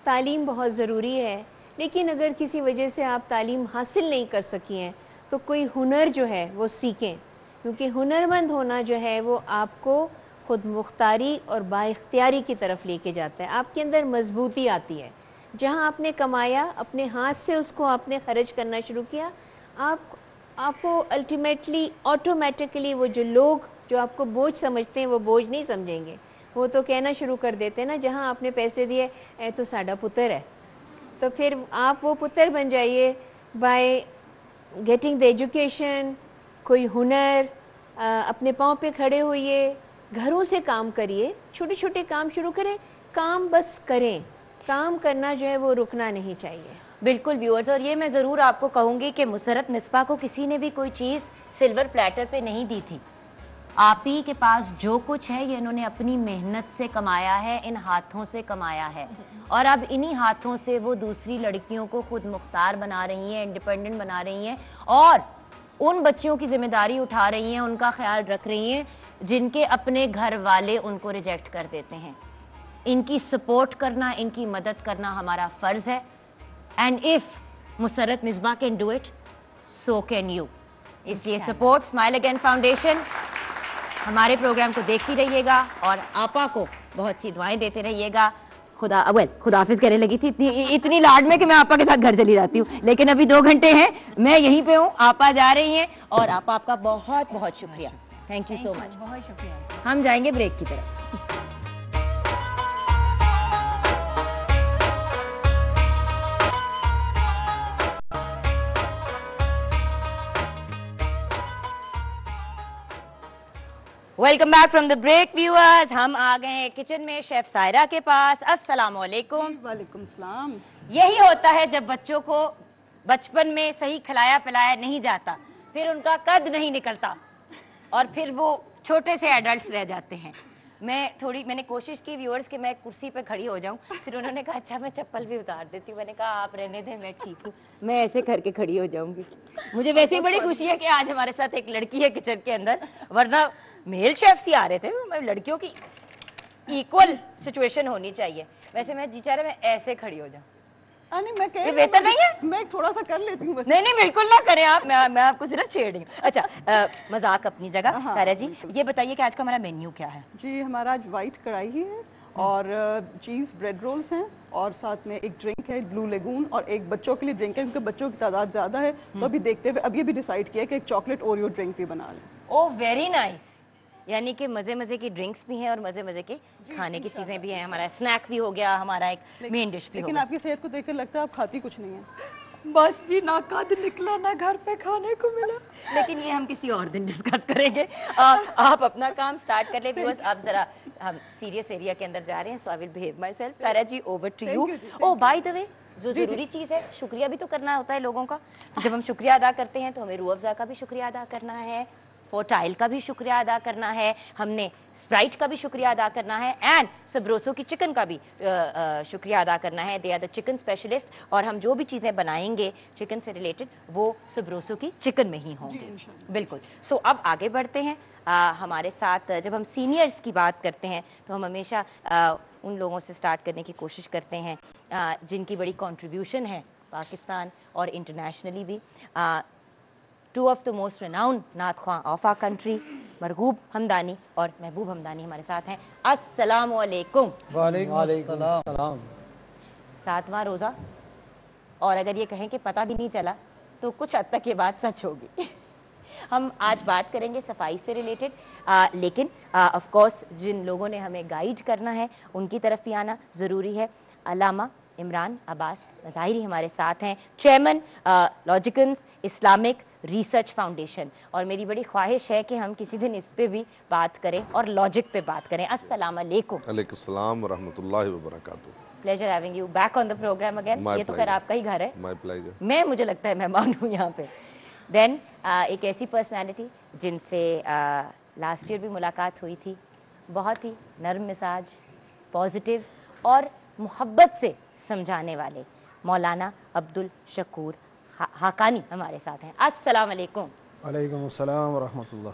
तालीम बहुत ज़रूरी है, लेकिन अगर किसी वजह से आप तालीम हासिल नहीं कर सकी हैं तो कोई हुनर जो है वो सीखें, क्योंकि हुनरमंद होना जो है वो आपको ख़ुद मुख्तारी और बाइख्तियारी की तरफ लेके जाता है। आपके अंदर मजबूती आती है, जहाँ आपने कमाया अपने हाथ से उसको आपने खर्च करना शुरू किया, आपको अल्टीमेटली ऑटोमेटिकली वो जो लोग जो आपको बोझ समझते हैं वो बोझ नहीं समझेंगे, वो तो कहना शुरू कर देते हैं ना, जहाँ आपने पैसे दिए ए तो साडा पुत्र है, तो फिर आप वो पुत्र बन जाइए बाय गेटिंग द एजुकेशन, कोई हुनर, अपने पाँव पे खड़े होइए, घरों से काम करिए, छोटे छोटे काम शुरू करें, काम बस करें, काम करना जो है वो रुकना नहीं चाहिए। बिल्कुल व्यूअर्स, और ये मैं ज़रूर आपको कहूँगी कि मुसरत मिसबा को किसी ने भी कोई चीज़ सिल्वर प्लेटर पे नहीं दी थी। आप ही के पास जो कुछ है ये इन्होंने अपनी मेहनत से कमाया है, इन हाथों से कमाया है, और अब इन्हीं हाथों से वो दूसरी लड़कियों को खुद मुख्तार बना रही हैं, इंडिपेंडेंट बना रही हैं और उन बच्चियों की जिम्मेदारी उठा रही हैं, उनका ख्याल रख रही हैं जिनके अपने घर वाले उनको रिजेक्ट कर देते हैं। इनकी सपोर्ट करना, इनकी मदद करना हमारा फ़र्ज़ है, and if Musarrat Misbah can do it, so can you. इसलिए सपोर्ट स्माइल अगेन फाउंडेशन। हमारे प्रोग्राम को देखती रहिएगा और आपा को बहुत सी दुआएं देते रहिएगा। खुदाफिज कहने लगी थी इतनी लाड में कि मैं आपा के साथ घर चली जाती हूँ, लेकिन अभी 2 घंटे हैं, मैं यहीं पे हूँ, आपा जा रही हैं, और आपा आपका बहुत बहुत शुक्रिया, थैंक यू सो मच। बहुत शुक्रिया। हम जाएंगे ब्रेक की तरफ। Welcome back from the break viewers. हम आ गए हैं किचन में शेफ सायरा के पास। अस्सलाम वालेकुम। वालेकुम सलाम। यही होता है जब बच्चों को बचपन में सही खिलाया पिलाया नहीं जाता, फिर उनका कद नहीं निकलता और फिर वो छोटे से एडल्ट्स रह जाते हैं। मैंने कोशिश की व्यूअर्स कि मैं कुर्सी पे खड़ी हो जाऊं, फिर उन्होंने कहा अच्छा मैं चप्पल भी उतार देती हूँ। मैंने कहा आप रहने दें, मैं ठीक हूँ, मैं ऐसे करके खड़ी हो जाऊंगी। मुझे वैसे ही बड़ी खुशी है कि आज हमारे साथ एक लड़की है किचन के अंदर, वरना मेल शेफ्स ही आ रहे थे। लड़कियों की इक्वल सिचुएशन होनी चाहिए। वैसे मैं जी चाह रहा मैं ऐसे खड़ी हो जाऊँ। नहीं, मैं कह बेहतर नहीं है, मैं थोड़ा सा कर लेती हूँ बस। नहीं बिल्कुल ना करें आप, मैं आपको सिर्फ छेड़ रही हूँ। अच्छा मजाक अपनी जगह। सायरा जी ये बताइए कि आज का हमारा मेन्यू क्या है? जी हमारा आज वाइट कढ़ाई ही है और चीज़ ब्रेड रोल्स हैं और साथ में एक ड्रिंक है ब्लू लेगून और एक बच्चों के लिए ड्रिंक है, क्योंकि बच्चों की तादाद ज़्यादा है तो अभी देखते हुए अभी डिसाइड किया कि एक चॉकलेट ओरियो ड्रिंक भी बना लें। ओह वेरी नाइस, यानी कि मज़े मज़े की ड्रिंक्स भी हैं और मज़े मज़े की खाने की चीज़ें भी हैं। हमारा स्नैक भी हो गया, हमारा एक मेन डिश भी हो गया। लेकिन आपकी सेहत को देखकर लगता है आप खाती कुछ नहीं है। बस जी, ना कद निकला ना घर पे खाने को मिला, लेकिन ये हम किसी और दिन डिस्कस करेंगे। आप अपना काम स्टार्ट कर ले व्यूअर्स। अब जरा हम सीरियस एरिया के अंदर जा रहे हैं, so I will behave myself. Saira ji over to you. Oh by the way, जो ज़रूरी चीज़ है, शुक्रिया भी तो करना होता है लोगों का। तो जब हम शुक्रिया अदा करते हैं तो हमें रूह अफ़ज़ा का भी शुक्रिया अदा करना है फोर्टाइल का भी शुक्रिया अदा करना है, हमने स्प्राइट का भी शुक्रिया अदा करना है एंड सबरोसो की चिकन का भी शुक्रिया अदा करना है। They are the chicken specialist और हम जो भी चीज़ें बनाएंगे चिकन से रिलेटेड वो सबरोसो की चिकन में ही होंगे। बिल्कुल। सो अब आगे बढ़ते हैं। हमारे साथ जब हम सीनियर्स की बात करते हैं तो हम हमेशा उन लोगों से स्टार्ट करने की कोशिश करते हैं जिनकी बड़ी कंट्रीब्यूशन है पाकिस्तान और इंटरनेशनली भी। Two of the most renowned नात ख्वां of our country Marghoob Hamdani और महबूब हमदानी हमारे साथ हैं। अस्सलामु अलैकुम। वालेकुम सलाम। 7वां रोज़ा और अगर ये कहें कि पता भी नहीं चला तो कुछ हद तक ये बात सच होगी। हम आज बात करेंगे सफाई से रिलेटेड, लेकिन ऑफ कोर्स जिन लोगों ने हमें गाइड करना है उनकी तरफ भी आना ज़रूरी है। अल्लामा इमरान अब्बास मज़ाहिरी हमारे साथ हैं, चेयरमैन लॉजिकन्स इस्लामिक रिसर्च फाउंडेशन, और मेरी बड़ी ख्वाहिश है कि हम किसी दिन इस पे भी बात करें और लॉजिक पे बात करें। अस्सलाम वालेकुम। वालेकुम सलाम व रहमतुल्लाहि व बरकातुहू। Pleasure having you back on the programme again. ये तो खैर आपका ही घर है। My pleasure. मैं मुझे लगता है मेहमान हूँ यहाँ पे। देन एक ऐसी पर्सनालिटी जिनसे लास्ट ईयर भी मुलाकात हुई थी, बहुत ही नर्म मिजाज, पॉजिटिव और मोहब्बत से समझाने वाले मौलाना अब्दुल शकूर हाकानी हमारे साथ हैं। अस्सलाम वालेकुम। वालेकुम अस्सलाम व रहमतुल्लाह।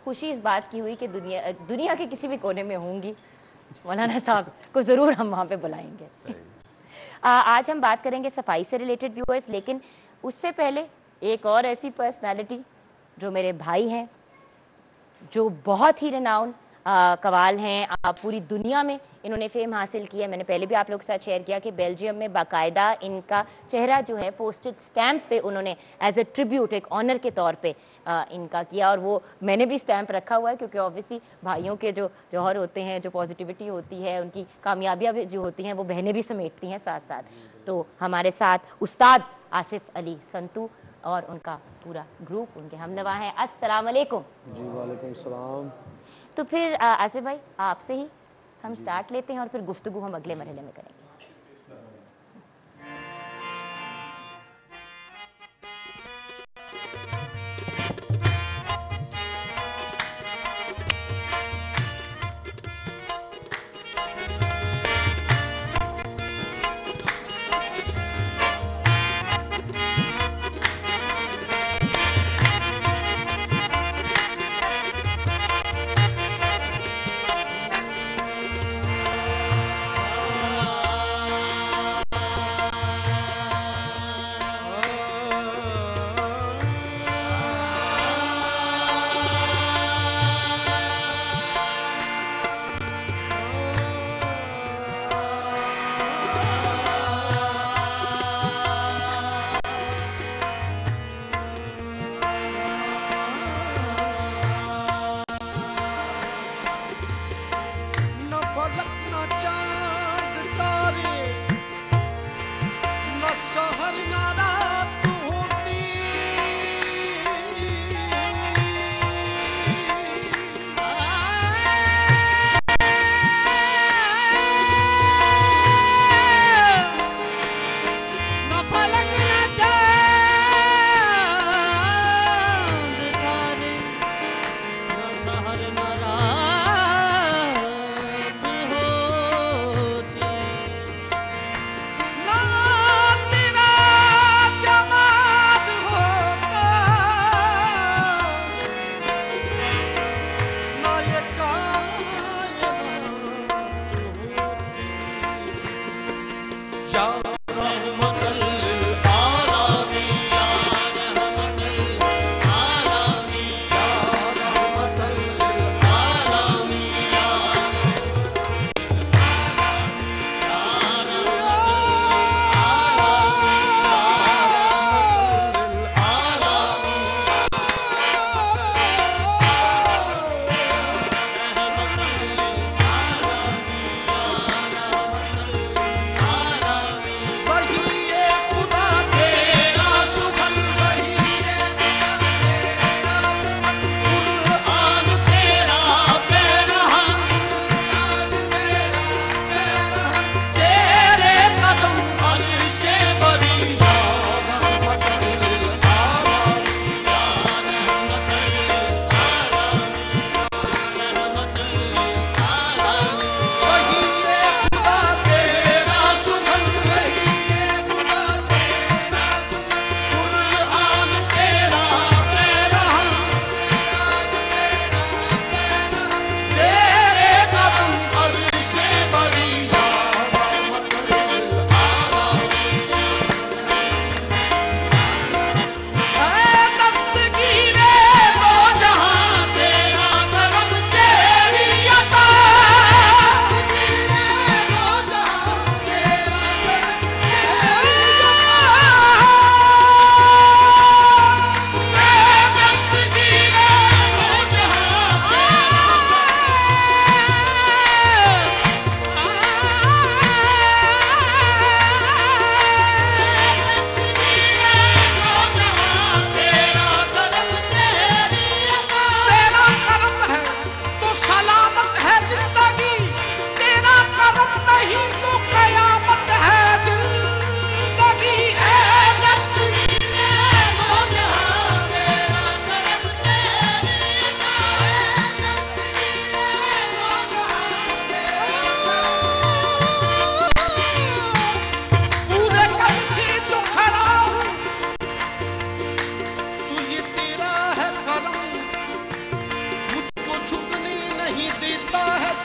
खुशी इस बात की हुई कि दुनिया के किसी भी कोने में होंगी मौलाना साहब को ज़रूर हम वहाँ पे बुलाएंगे। आज हम बात करेंगे सफाई से रिलेटेड व्यूअर्स, लेकिन उससे पहले एक और ऐसी पर्सनालिटी जो मेरे भाई हैं, जो बहुत ही रिनाउंड कवाल हैं, पूरी दुनिया में इन्होंने फेम हासिल किया। मैंने पहले भी आप लोगों के साथ शेयर किया कि बेल्जियम में बाकायदा इनका चेहरा जो है पोस्टेड स्टैम्प पे उन्होंने एज ए ट्रिब्यूट, एक ऑनर के तौर पे इनका किया, और वो मैंने भी स्टैम्प रखा हुआ है क्योंकि ऑब्वियसली भाइयों के जो जौहर होते हैं, जो पॉजिटिविटी होती है, उनकी कामयाबियाँ भी जो होती हैं वो बहनें भी समेटती हैं साथ साथ। तो हमारे साथ उस्ताद आसिफ अली संतू और उनका पूरा ग्रुप, उनके हमनवा हैं। अस्सलाम वालेकुम। जी वालेकुम सलाम। तो फिर आसिफ भाई आपसे ही हम स्टार्ट लेते हैं और फिर गुफ्तगू हम अगले मरहले में करेंगे।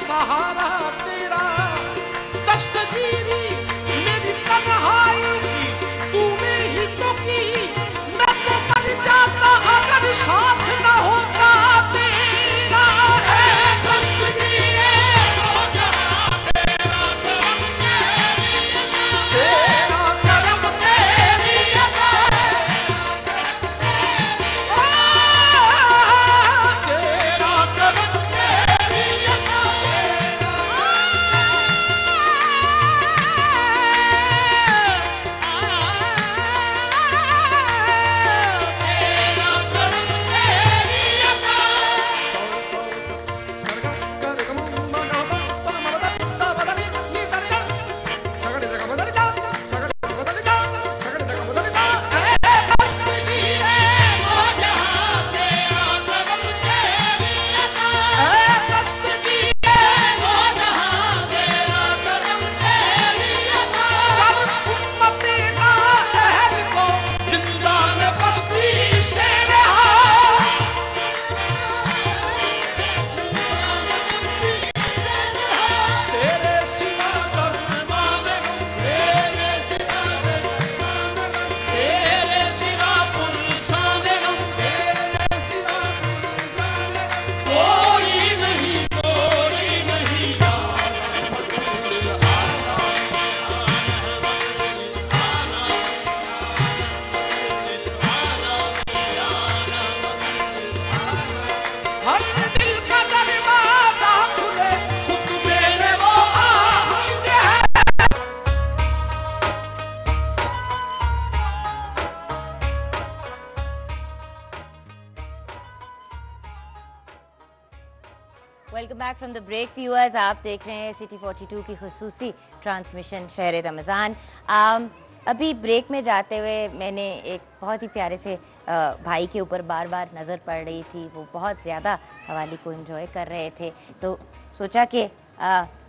सहारा तेरा, दस्तगीरी मेरी तन्हाई की तूने ही तो की, मैं तो मर जाता अगर साथ न होता तेरा। दस्तगीरी हो जहां तेरा करम तेरी अदा, तेरा करम तेरी अदा, तेरा करम तेरी अदा। Welcome back from the break viewers. आप देख रहे हैं सिटी 42 की खुसूसी ट्रांसमिशन शहर रमज़ान। अभी ब्रेक में जाते हुए मैंने एक बहुत ही प्यारे से भाई के ऊपर बार बार नज़र पड़ रही थी। वो बहुत ज़्यादा कव्वाली को एंजॉय कर रहे थे, तो सोचा कि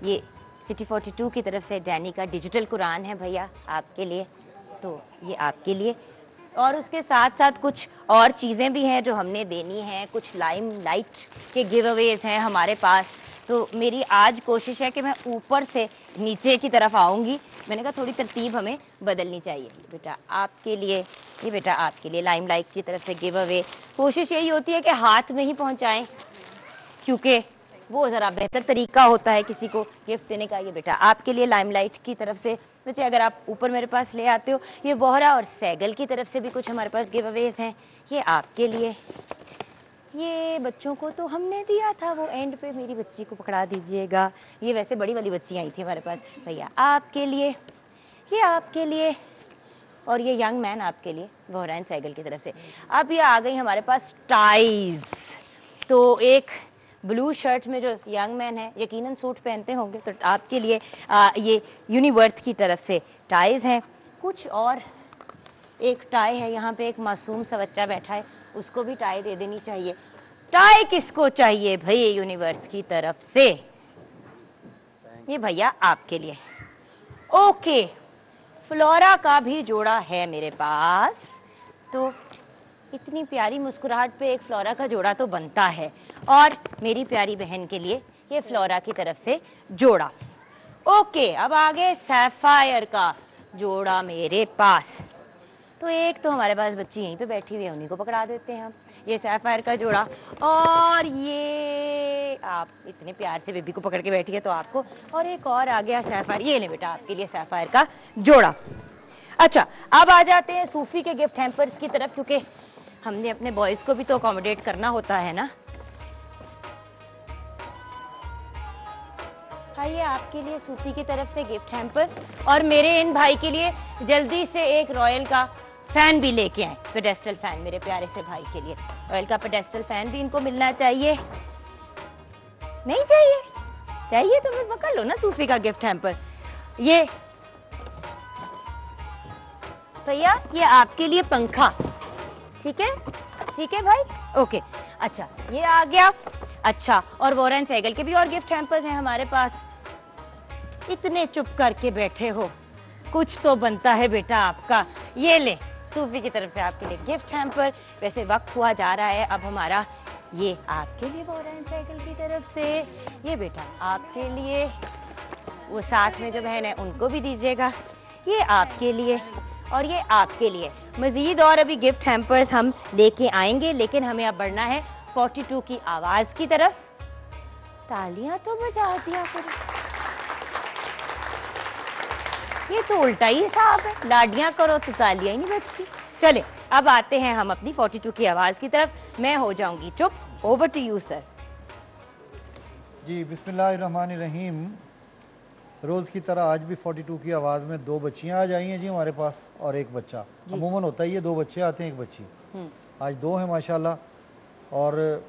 ये सिटी 42 की तरफ से डैनी का डिजिटल कुरान है भैया आपके लिए, तो ये आपके लिए। और उसके साथ साथ कुछ और चीज़ें भी हैं जो हमने देनी हैं, कुछ लाइम लाइट के गिव अवेज हैं हमारे पास। तो मेरी आज कोशिश है कि मैं ऊपर से नीचे की तरफ आऊँगी। मैंने कहा थोड़ी तरतीब हमें बदलनी चाहिए। बेटा आपके लिए, ये बेटा आपके लिए लाइम लाइट की तरफ से गिव अवे। कोशिश यही होती है कि हाथ में ही पहुँचाएँ, क्योंकि वो ज़रा बेहतर तरीका होता है किसी को गिफ्ट देने का। ये बेटा आपके लिए लाइमलाइट की तरफ से। बच्चे अगर आप ऊपर मेरे पास ले आते हो, ये बोहरा और सैगल की तरफ से भी कुछ हमारे पास गिव अवेज हैं। ये आपके लिए, ये बच्चों को तो हमने दिया था, वो एंड पे मेरी बच्ची को पकड़ा दीजिएगा। ये वैसे बड़ी वाली बच्ची आई थी हमारे पास। भैया आपके लिए, ये आपके लिए, और ये यंग मैन आपके लिए बोहरा एंड सैगल की तरफ से। अब ये आ गई हमारे पास टाइज। तो एक ब्लू शर्ट में जो यंग मैन है यकीनन सूट पहनते होंगे, तो आपके लिए ये यूनिवर्थ की तरफ से टाइज हैं। कुछ और एक टाई है, यहाँ पे एक मासूम सा बच्चा बैठा है, उसको भी टाई दे देनी चाहिए। टाई किसको चाहिए भाई यूनिवर्थ की तरफ से? ये भैया आपके लिए। ओके, फ्लोरा का भी जोड़ा है मेरे पास, तो इतनी प्यारी मुस्कुराहट पे एक फ्लोरा का जोड़ा तो बनता है। और मेरी प्यारी बहन के लिए ये फ्लोरा की तरफ से जोड़ा। ओके, अब आगे सैफायर का जोड़ा मेरे पास। तो एक तो हमारे पास बच्ची यहीं पे बैठी हुई है, उन्हीं को पकड़ा देते हैं हम। ये सैफायर का जोड़ा, और ये आप इतने प्यार से बेबी को पकड़ के बैठी है तो आपको, और एक और आ गया सैफायर। ये ले बेटा आपके लिए सैफायर का जोड़ा। अच्छा, अब आ जाते हैं सूफी के गिफ्ट हैम्पर्स की तरफ, क्योंकि हमने अपने बॉयज़ को भी तो अकोमोडेट करना होता है ना। ये आपके लिए सूफी की तरफ से गिफ्ट हैम्पर, और मेरे इन भाई के लिए जल्दी से एक रॉयल का फैन भी लेके आए, पेडेस्टल फैन, मेरे प्यारे से भाई के लिए रॉयल का पेडेस्टल फैन भी इनको मिलना चाहिए। नहीं चाहिए? चाहिए तो फिर पकड़ लो ना सूफी का गिफ्ट हैम्पर। ये भैया ये आपके लिए पंखा, ठीक है? ठीक है भाई, ओके। अच्छा, ये आ गया। अच्छा, और वॉरेन सैगल के भी और गिफ्ट हैम्पर्स हैं हमारे पास। इतने चुप करके बैठे हो, कुछ तो बनता है बेटा आपका। ये ले सूफी की तरफ से आपके लिए गिफ्ट हैम्पर। वैसे वक्त हुआ जा रहा है अब हमारा ये आपके लिए बोरेन साइकिल की तरफ से, ये बेटा आपके लिए, वो साथ में जो बहन है उनको भी दीजिएगा, ये आपके लिए और ये आपके लिए। मज़ीद और अभी गिफ्ट हैम्पर्स हम लेके आएंगे, लेकिन हमें अब बढ़ना है 42 की आवाज़ की तरफ। तालियां तो बजा दिया करो, ये तो उल्टा ही हिसाब है, लाडियां करो तो तालियां ही नहीं बजती। चले अब आते हैं हम अपनी 42 की आवाज़ की तरफ। मैं हो जाऊंगी चुप। Over to you sir. जी बिस्मिल्लाहिर्रहमानिर्रहीम। रोज़ की तरह आज भी 42 की आवाज़ में 2 बच्चियां आज आई हैं जी हमारे पास और एक बच्चा। अमूमन होता ही है 2 बच्चे आते हैं 1 बच्ची, आज 2 हैं माशाल्लाह। और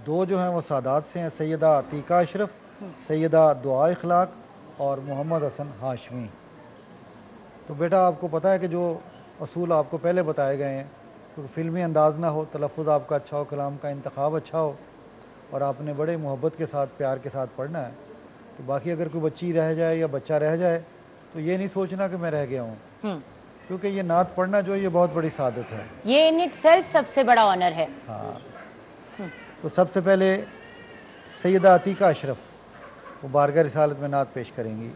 2 जो हैं वो सादात से हैं, सैयदा अतीका अशरफ, सैयदा दुआ इखलाक और मोहम्मद हसन हाशमी। तो बेटा आपको पता है कि जो असूल आपको पहले बताए गए हैं, क्योंकि फ़िल्मी अंदाज ना हो, तलफ़ुज़ आपका अच्छा हो, कलाम का इंतखाब अच्छा हो और आपने बड़े मोहब्बत के साथ प्यार के साथ पढ़ना है। तो बाकी अगर कोई बच्ची रह जाए या बच्चा रह जाए तो ये नहीं सोचना कि मैं रह गया हूँ, क्योंकि ये नात पढ़ना जो है ये बहुत बड़ी सादत है, ये इन इटसेल्फ सबसे बड़ा ऑनर है। हाँ। तो सबसे पहले सैयदा अतीका अशरफ वो बारगाह रिसालत में नात पेश करेंगी।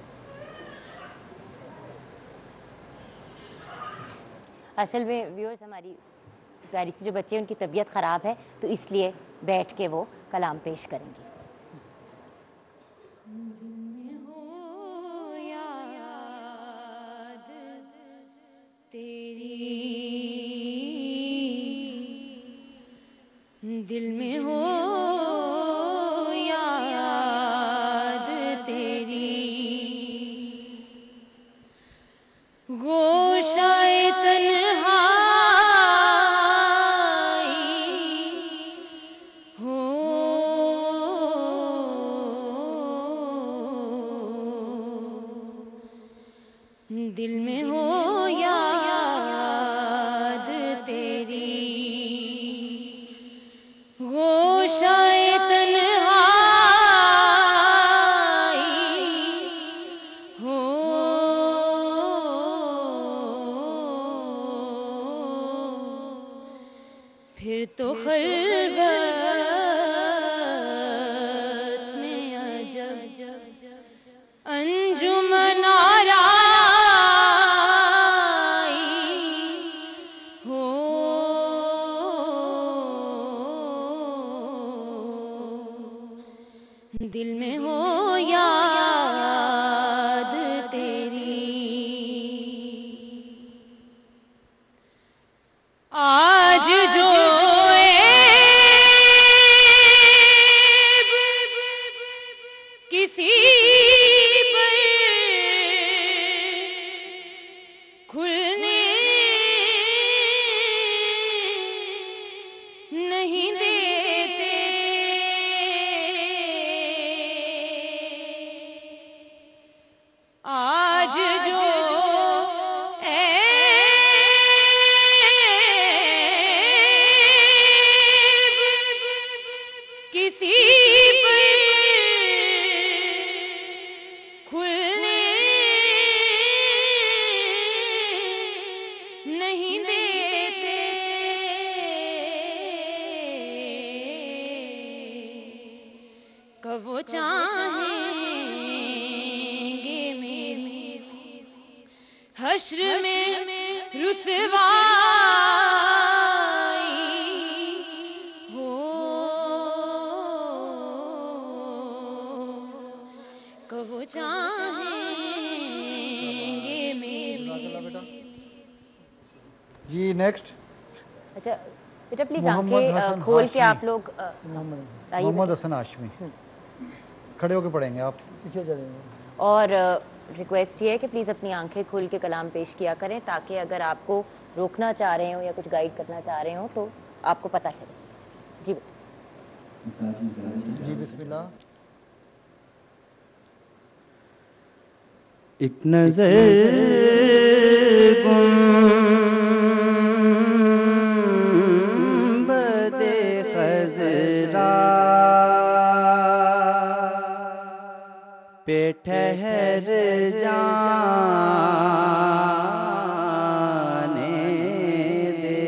असल में व्यूअर्स हमारी प्यारी सी जो बच्चे हैं उनकी तबीयत ख़राब है, तो इसलिए बैठ के वो कलाम पेश करेंगी। दिल में हो याद तेरी, गोशाए तन्हाई हो, दिल में हो याद तेरी, गोशाए तन्हाई हो, फिर तो खलवत में अजब अंजुमन दिल में हो याद तेरी, आज जो ऐब किसी पर खुलने नहीं देते, आज जो ऐब किसी पर खुलने नहीं देते, कब वो चाहेंगे मेरे हश्र में रुसवाई हो, कब वो चाहेंगे मेरे। जी नेक्स्ट। अच्छा बेटा प्लीज मोहम्मद आंखें हसन खोल के हाशमी। आप लोग मोहम्मद हसन हाशमी खड़े होकर पढ़ेंगे, आप पीछे चलेंगे। और रिक्वेस्ट ये है कि प्लीज़ अपनी आंखें खोल के कलाम पेश किया करें, ताकि अगर आपको रोकना चाह रहे हो या कुछ गाइड करना चाह रहे हो तो आपको पता चले। जी जी बिस्मिल्लाह। एक नजर गुंबदे खज़रा पे ठहर जाने दे,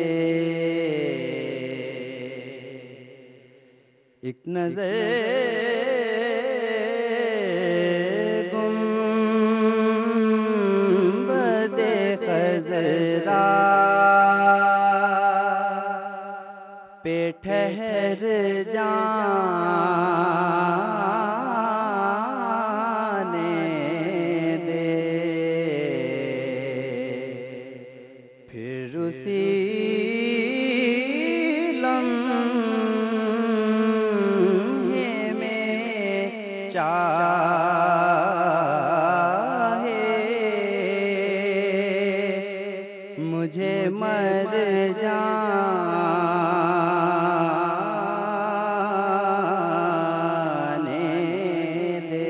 एक नजर गुंबदे खजरा पे ठहर जाने दे, फिर उसी लम्हे में चाहे मुझे मर जाने दे।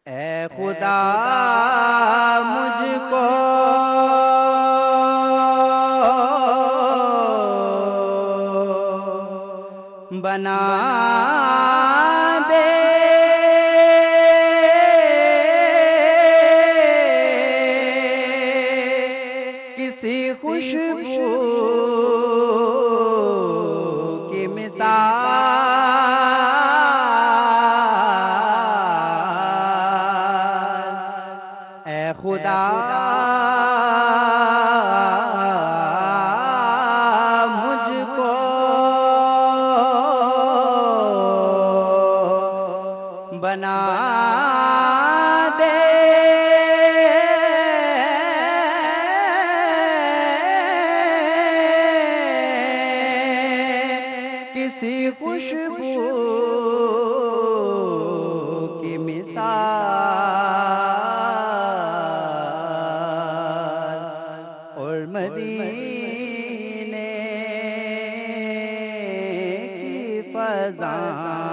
ऐ खुदा मुझको बना दे, किसी खुशबू की मिसाल। ऐ खुदा मुझको बना दे, किसी खुशबू की मिसाल। और मदीने की फ़ज़ाओं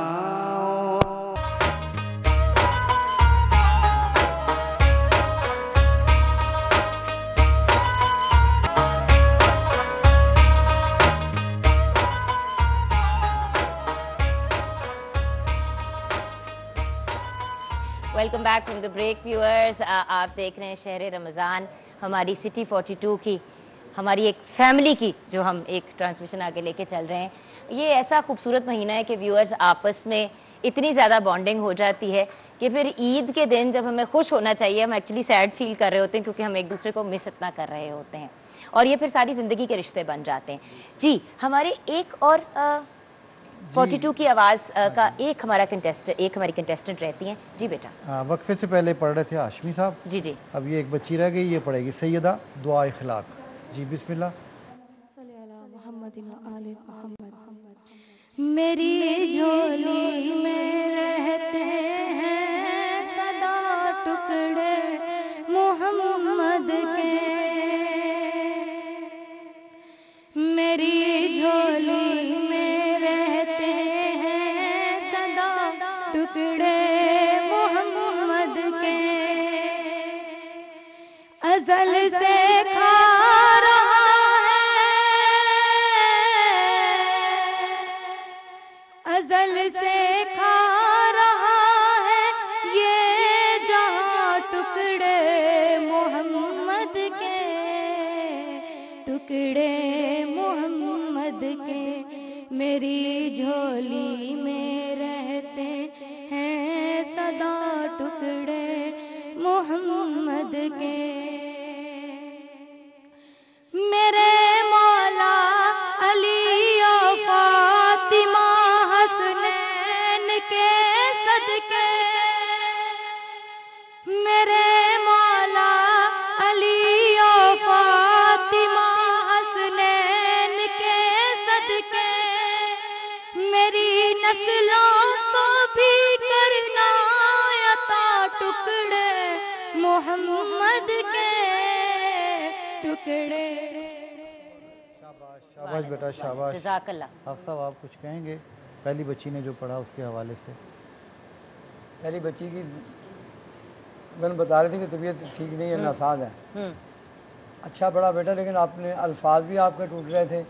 welcome back from the break viewers. आप देख रहे हैं शहर रमज़ान, हमारी सिटी 42 की, हमारी एक फैमिली की जो हम एक ट्रांसमिशन आगे लेके चल रहे हैं। ये ऐसा खूबसूरत महीना है कि व्यूअर्स आपस में इतनी ज़्यादा बॉन्डिंग हो जाती है कि फिर ईद के दिन जब हमें खुश होना चाहिए हम एक्चुअली सैड फील कर रहे होते हैं, क्योंकि हम एक दूसरे को मिस इतना कर रहे होते हैं और ये फिर सारी ज़िंदगी के रिश्ते बन जाते हैं। जी, हमारे एक और 42 की आवाज़ का एक हमारी कंटेस्टेंट रहती हैं। जी बेटा। वक्फे से पहले पढ़ रहे थे हाशमी साहब। जी जी। अब ये एक बच्ची रह गई, ये पढ़ेगी सैयदा दुआ इखलाक। जी बिस्मिल्लाह। मेरी झोली में रहते हैं सदा टुकड़े मोहम्मद के, मेरी झोली में रहते हैं सदा टुकड़े मोहम्मद के। अज़ल से खा रहा अज़ल से खा रहा है ये जहाँ टुकड़े मोहम्मद के, टुकड़े मोहम्मद के। मेरी झोली में रहते हैं सदा टुकड़े मोहम्मद के। मेरे मौला अली और फातिमा हसनैन के सदके, मेरे मौला अली और फातिमा हसनैन के सदके, मेरी नस्लों को भी करना अता टुकड़े मोहम्मद के, टुकड़े। शाबाश बेटा शाबाश। जज़ाकल्लाह। आप साहब आप कुछ कहेंगे पहली बच्ची ने जो पढ़ा उसके हवाले से? पहली बच्ची की मैंने बता रही थी कि तबीयत ठीक नहीं है, नासाज है। अच्छा पढ़ा बेटा, लेकिन आपने अल्फाज भी आपके टूट रहे थे,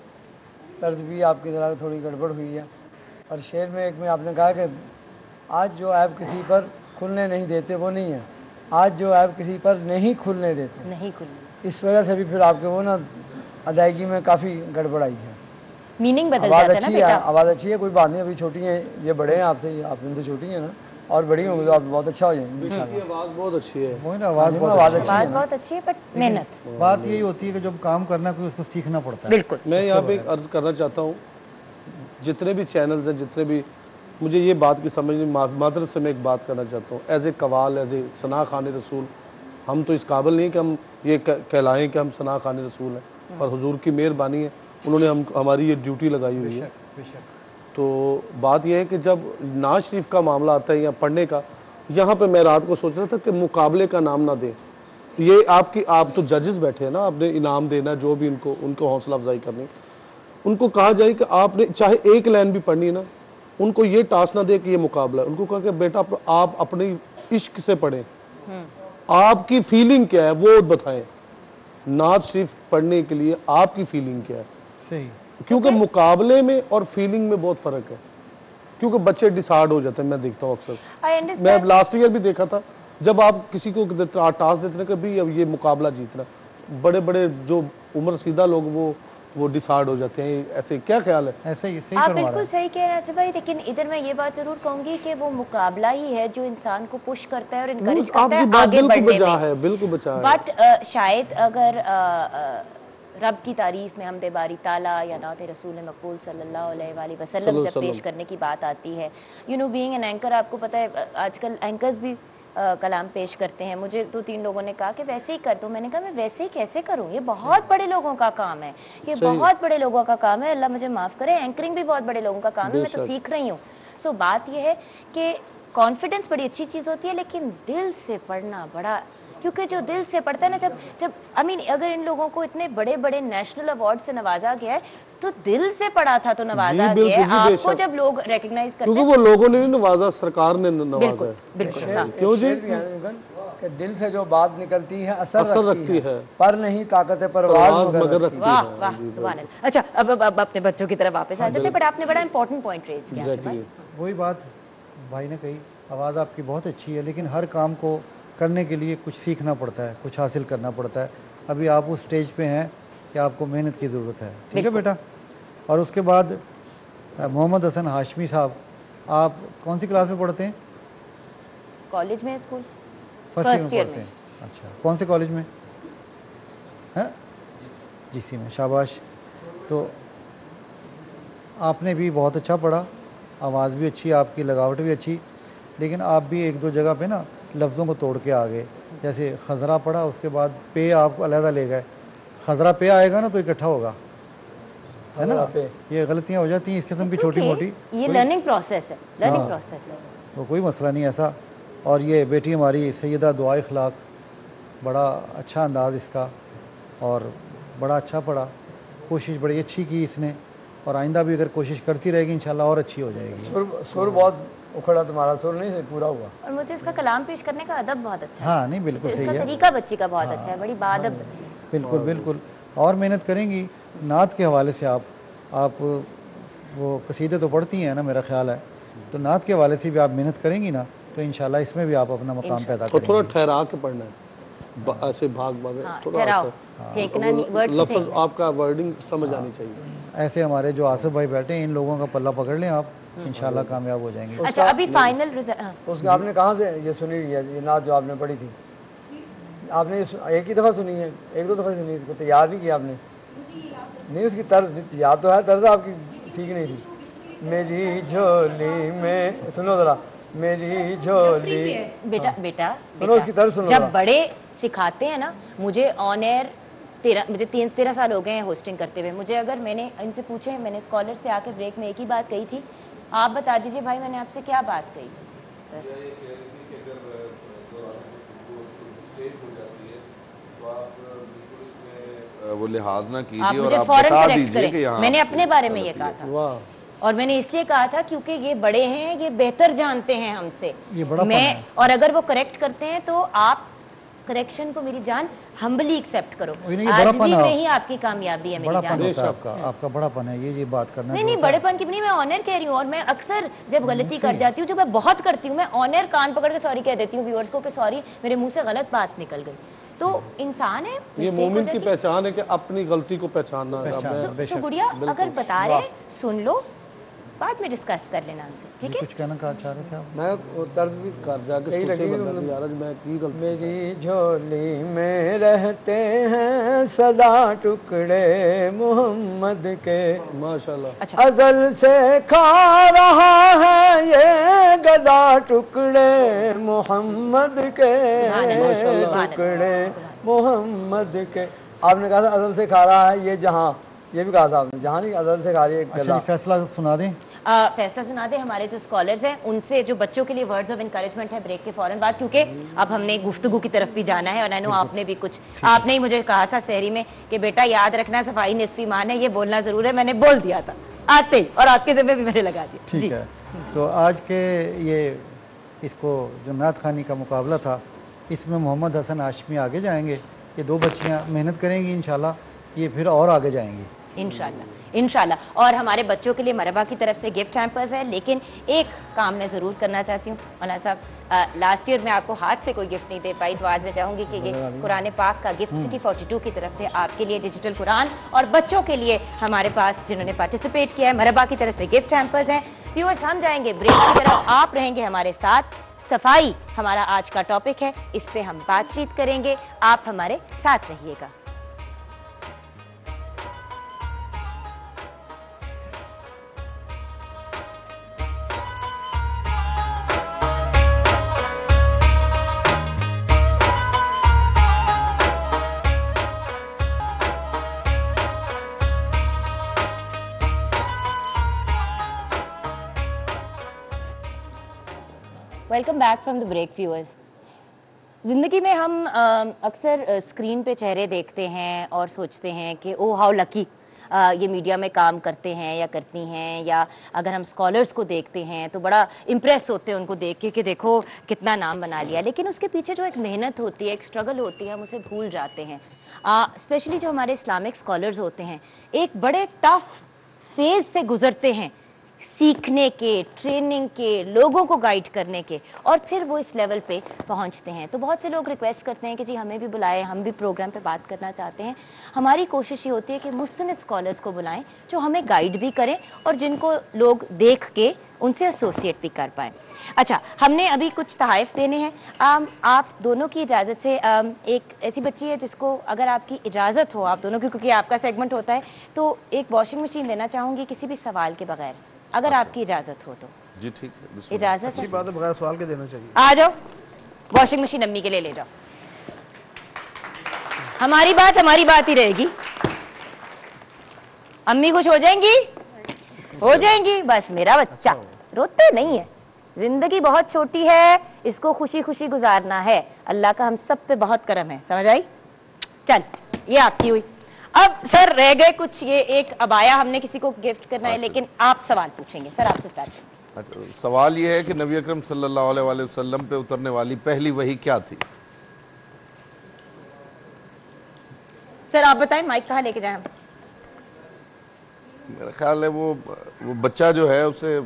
तर्ज भी आपकी तरह थोड़ी गड़बड़ हुई है। और शेर में एक में आपने कहा कि आज जो ऐप किसी पर खुलने नहीं देते वो नहीं है, आज जो ऐप किसी पर नहीं खुलने देते, नहीं खुलने। इस वजह से भी फिर आपके वो ना अदायगी में काफ़ी गड़बड़ आई है। मीनिंग बदल आवाज़ जाता है ना अच्छी है, बेटा। आवाज़ अच्छी है, कोई बात नहीं, अभी छोटी हैं, ये बड़े हैं आपसे, आप इनसे छोटी हैं ना, और बड़ी होंगी तो आप बहुत अच्छा हो जाएंगे इंशाल्लाह। आवाज़ बहुत अच्छी है, वो है ना, आवाज़ हाँ, बहुत आवाज़ अच्छी है। आवाज़ बहुत अच्छी है, बट मेहनत। बात यही होती है कि जब काम करना कोई उसको सीखना पड़ता है। बिल्कुल। मैं यहाँ पे एक अर्ज़ करना चाहता हूँ, जितने भी चैनल्स हैं, जितने भी, मुझे ये बात की समझ नहीं, मादर से मैं एक बात करना चाहता हूँ, as a qawwal, as a सना खान रसूल, हम तो इस काबिल नहीं कि हम ये कहलाएँ कि हम सना खान रसूल हैं, और हुजूर की मेहरबानी है, उन्होंने हमारी ये ड्यूटी लगाई हुई है। तो बात यह है कि जब नाज शरीफ का मामला आता है या पढ़ने का, यहाँ पे मैं रात को सोच रहा था कि मुकाबले का नाम ना दें, ये आप तो जजेस बैठे हैं ना, आपने इनाम देना, जो भी उनको हौसला अफजाई करनी, उनको कहा जाए कि आपने चाहे एक लाइन भी पढ़नी है ना, उनको ये टास्क ना दे कि ये मुकाबला है, उनको कहा कि बेटा आप अपने इश्क से पढ़ें, आपकी फीलिंग क्या है वो बताएं, नाज शरीफ पढ़ने के लिए आपकी फीलिंग क्या है। सही, क्योंकि मुकाबले में और फीलिंग में बहुत फ़र्क है, क्योंकि बच्चे डिसार्ड हो जाते हैं, मैं देखता हूँ अक्सर। मैं लास्ट ईयर भी देखा था, जब आप किसी को टास्क देते हैं कि भाई अब ये मुकाबला जीतना, बड़े बड़े जो उम्र सीधा लोग वो डिसार्ड हो जाते हैं। ऐसे क्या ख्याल है? ऐसे ही, सही आप फरमा रहे बिल्कुल हैं। सही कह रहे हैं आसिफ भाई, लेकिन इधर मैं ये बात जरूर कहूंगी कि वो मुकाबला ही है जो इंसान को पुश करता है और इनकरेज करता है आगे बढ़ने में। बिल्कुल बचा है। बट शायद अगर रब की तारीफ में हमदे बारी ताला या नात रसूल मकबूल सल्लल्लाहु अलैहि वसल्लम जब पेश करने की बात आती है, you know being an anchor, आपको पता है आजकल एंकर्स भी कलाम पेश करते हैं। मुझे 2-3 लोगों ने कहा कि वैसे ही कर दो, मैंने कहा मैं वैसे ही कैसे करूं, ये बहुत बड़े लोगों का काम है, ये बहुत बड़े लोगों का काम है, अल्लाह मुझे माफ़ करे, एंकरिंग भी बहुत बड़े लोगों का काम है, मैं तो सीख रही हूँ। सो बात यह है कि कॉन्फिडेंस बड़ी अच्छी चीज़ होती है, लेकिन दिल से पढ़ना बड़ा, क्योंकि जो दिल से पढ़ता है ना, जब आई मीन अगर इन लोगों को इतने बड़े बड़े नेशनल अवार्ड से नवाजा गया है तो दिल से पढ़ा था, तो नवाजा गया है आपको जब लोग रिकॉग्नाइज करते हैं, क्योंकि वो लोगों ने नहीं नवाजा, सरकार ने नवाजा है। बिल्कुल। क्यों जी? कि दिल से जो बात निकलती है असर रखती है, पर नहीं ताकत परवाज़ मगर रखती है। वाह वाह, सुभान अल्लाह। अच्छा, अब अपने बच्चों की तरफ वापस आ जाते हैं, बट आपने बड़ा इंपॉर्टेंट पॉइंट रेज किया। वही बात भाई ने कही, आवाज़ आपकी बहुत अच्छी है, लेकिन हर काम को करने के लिए कुछ सीखना पड़ता है, कुछ हासिल करना पड़ता है। अभी आप उस स्टेज पे हैं कि आपको मेहनत की ज़रूरत है, ठीक है बेटा। और उसके बाद मोहम्मद हसन हाशमी साहब, आप कौन सी क्लास में पढ़ते हैं? कॉलेज में, स्कूल फर्स्ट ईयर में पढ़ते हैं। अच्छा, कौन से कॉलेज में हैं? जीसी में, शाबाश। तो आपने भी बहुत अच्छा पढ़ा, आवाज़ भी अच्छी, आपकी लगावट भी अच्छी, लेकिन आप भी एक दो जगह पे ना लफ्ज़ों को तोड़ के आ गए। जैसे खजरा पढ़ा, उसके बाद पे आपको अलहदा ले गए, खजरा पे आएगा ना तो इकट्ठा होगा, है ना। ये गलतियाँ हो जाती हैं इस किस्म की छोटी मोटी, ये लर्निंग प्रोसेस है, लर्निंग प्रोसेस है, तो कोई मसला नहीं ऐसा। और ये बेटी हमारी सैयदा दुआ इखलाक, बड़ा अच्छा अंदाज़ इसका, और बड़ा अच्छा पढ़ा, कोशिश बड़ी अच्छी की इसने, और आइंदा भी अगर कोशिश करती रहेगी इंशाल्लाह और अच्छी हो जाएगी। सुर बहुत उखड़ा, तुम्हारा सुर नहीं पूरा हुआ। और मुझे इसका कलाम पेश करने का अदब बहुत अच्छा है। हाँ नहीं, बिल्कुल सही है, तरीका बच्ची का बहुत अच्छा है, बड़ी बाअदब बच्ची है। बिल्कुल बिल्कुल। और मेहनत करेंगी नात के हवाले से, आप वो कसीदे तो पढ़ती हैं ना, मेरा ख्याल है, तो नात के हवाले से भी आप मेहनत करेंगी ना, तो इंशाल्लाह इसमें भी आप अपना मकाम पैदा करेंगे। थोड़ा ठहरा के पढ़ना है, ऐसे भाग थोड़ा लफ्ज़ आपका वर्डिंग समझ आनी चाहिए। ऐसे हमारे जो आसिफ भाई बैठे हैं, इन लोगों का पल्ला पकड़ लें आप, इंशाल्लाह कामयाब हो जाएंगे। अच्छा, अभी फाइनल रिजल्ट उसका आपने कहाँ से ये सुनी हुई है, ये नात जो आपने पढ़ी थी? आपने एक ही दफ़ा सुनी है, एक दो दफ़ा सुनी, इसको तैयार नहीं किया आपने? नहीं, उसकी तर्ज याद तो है, तर्ज आपकी ठीक नहीं थी। मेरी झोली में, सुनो ज़रा, मेरी झोली, बेटा सुनो उसकी तर्ज सुनो। जब बड़े सिखाते हैं ना, मुझे ऑन एयर 13 साल हो गए हैं होस्टिंग करते हुए, मुझे अगर मैंने इनसे पूछे, मैंने स्कॉलर से आके ब्रेक में एक ही बात कही थी, आप बता दीजिए भाई मैंने आपसे क्या बात कही थी? सर वो लिहाज ना कीजिए, आप और मुझे आप फौरन बता करेक्ट दीजिए कि करें। यहाँ मैंने अपने बारे में ये कहा था, और मैंने इसलिए कहा था क्योंकि ये बड़े हैं, ये बेहतर जानते हैं हमसे, मैं, और अगर वो करेक्ट करते हैं तो आप करेक्शन को मेरी जान हम्बली एक्सेप्ट करो। आजिज़ी में ही आपकी कामयाबी है मेरी जान। आपका बड़ापन है ये बात करना। नहीं, बड़ेपन की नहीं, मैं ऑनर कह रही हूँ। और मैं अक्सर जब गलती कर जाती हूँ, जो मैं बहुत करती हूँ, मैं ऑनर कान पकड़ के सॉरी कह देती हूँ व्यूअर्स को कि सॉरी मेरे मुंह से गलत बात निकल गई। तो इंसान है, ये मोमिन की पहचान है कि अपनी गलती को पहचानना। तो गुड़िया अगर बता रहे सुन लो, बाद में डिस्कस कर लेना हमसे, ठीक है? कुछ कहना चाह रहे थे आप? मैं वो दर्द भी कर जाके सही सोचे लगी बंदा यार मैं की गलती। मेरी झोली में रहते हैं सदा टुकड़े मोहम्मद के, माशाल्लाह। अजल से खा रहा है ये गदा टुकड़े मोहम्मद के, टुकड़े मोहम्मद के। आपने कहा था अजल से खा रहा है ये जहां, ये भी कहा था आपने, जहां नहीं अजल से खा रही है। अच्छा फैसला सुना दें। फैसला सुना दे। हमारे जो स्कॉलर्स हैं उनसे जो बच्चों के लिए वर्ड्स ऑफ इनकरेजमेंट है ब्रेक के फौरन बाद, क्योंकि अब हमने गुफ्तगू की तरफ भी जाना है। और आई नो आपने भी कुछ, आपने ही मुझे कहा था सहरी में कि बेटा याद रखना सफाई निस्फ ईमान है, ये बोलना जरूर है। मैंने बोल दिया था आते ही, और आपके ज़िम्मे भी मैंने लगा दिया। ठीक है, तो आज के ये इसको जो नात खानी का मुकाबला था, इसमें मोहम्मद हसन हाशमी आगे जाएंगे। ये दो बच्चियाँ मेहनत करेंगी इंशाल्लाह, ये फिर और आगे जाएंगी इंशाल्लाह। और हमारे बच्चों के लिए मरहबा की तरफ से गिफ्ट हैम्पर्स है। लेकिन एक काम मैं ज़रूर करना चाहती हूँ मौलाना साहब, लास्ट ईयर मैं आपको हाथ से कोई गिफ्ट नहीं दे पाई, तो आज मैं चाहूँगी कि ये कुरान पाक का गिफ्ट सिटी 42 की तरफ से आपके लिए डिजिटल कुरान, और बच्चों के लिए हमारे पास जिन्होंने पार्टिसिपेट किया है मरहबा की तरफ से गिफ्ट हैम्पर्स हैं। व्यूअर्स हम जाएंगे ब्रेक की तरफ, आप रहेंगे हमारे साथ। सफाई हमारा आज का टॉपिक है, इस पे हम बातचीत करेंगे, आप हमारे साथ रहिएगा। Welcome back from the break viewers. ज़िंदगी में हम अक्सर स्क्रीन पे चेहरे देखते हैं और सोचते हैं कि ओ हाउ लकी ये मीडिया में काम करते हैं या करती हैं, या अगर हम स्कॉलर्स को देखते हैं तो बड़ा इम्प्रेस होते हैं उनको देख के कि देखो कितना नाम बना लिया। लेकिन उसके पीछे जो एक मेहनत होती है, एक स्ट्रगल होती है, हम उसे भूल जाते हैं। स्पेशली जो हमारे इस्लामिक स्कॉलर्स होते हैं एक बड़े टफ फेज़ से गुजरते हैं, सीखने के, ट्रेनिंग के, लोगों को गाइड करने के, और फिर वो इस लेवल पे पहुंचते हैं। तो बहुत से लोग रिक्वेस्ट करते हैं कि जी हमें भी बुलाएं, हम भी प्रोग्राम पे बात करना चाहते हैं। हमारी कोशिश ये होती है कि मुस्तनिद स्कॉलर्स को बुलाएं जो हमें गाइड भी करें और जिनको लोग देख के उनसे एसोसिएट भी कर पाएँ। अच्छा, हमने अभी कुछ तोहफ़े देने हैं। आप दोनों की इजाज़त से एक ऐसी बच्ची है जिसको, अगर आपकी इजाज़त हो, आप दोनों की, क्योंकि आपका सेगमेंट होता है, तो एक वॉशिंग मशीन देना चाहूँगी किसी भी सवाल के बगैर, अगर आपकी इजाज़त हो तो। जी ठीक है, इजाज़त अच्छी बात है, बगैर सवाल के देना चाहिए। आ जाओ, वॉशिंग मशीन अम्मी के लिए ले जाओ। हमारी बात ही रहेगी। अम्मी खुश हो जाएंगी, हो जाएंगी। बस मेरा बच्चा रोते नहीं है। जिंदगी बहुत छोटी है, इसको खुशी खुशी गुजारना है। अल्लाह का हम सब पे बहुत करम है, समझ आई? चल, ये आपकी हुई। अब सर रह गए कुछ, ये एक अबाया हमने किसी को गिफ्ट करना है, लेकिन आप सवाल पूछेंगे। सर आपसे स्टार्ट करेंगे। सवाल ये है कि नबी अकरम सल्लल्लाहु अलैहि वसल्लम पे उतरने वाली पहली वही क्या थी? सर आप बताएं, माइक कहाँ लेके जाएं हम? मेरा ख्याल है वो बच्चा जो है उसे,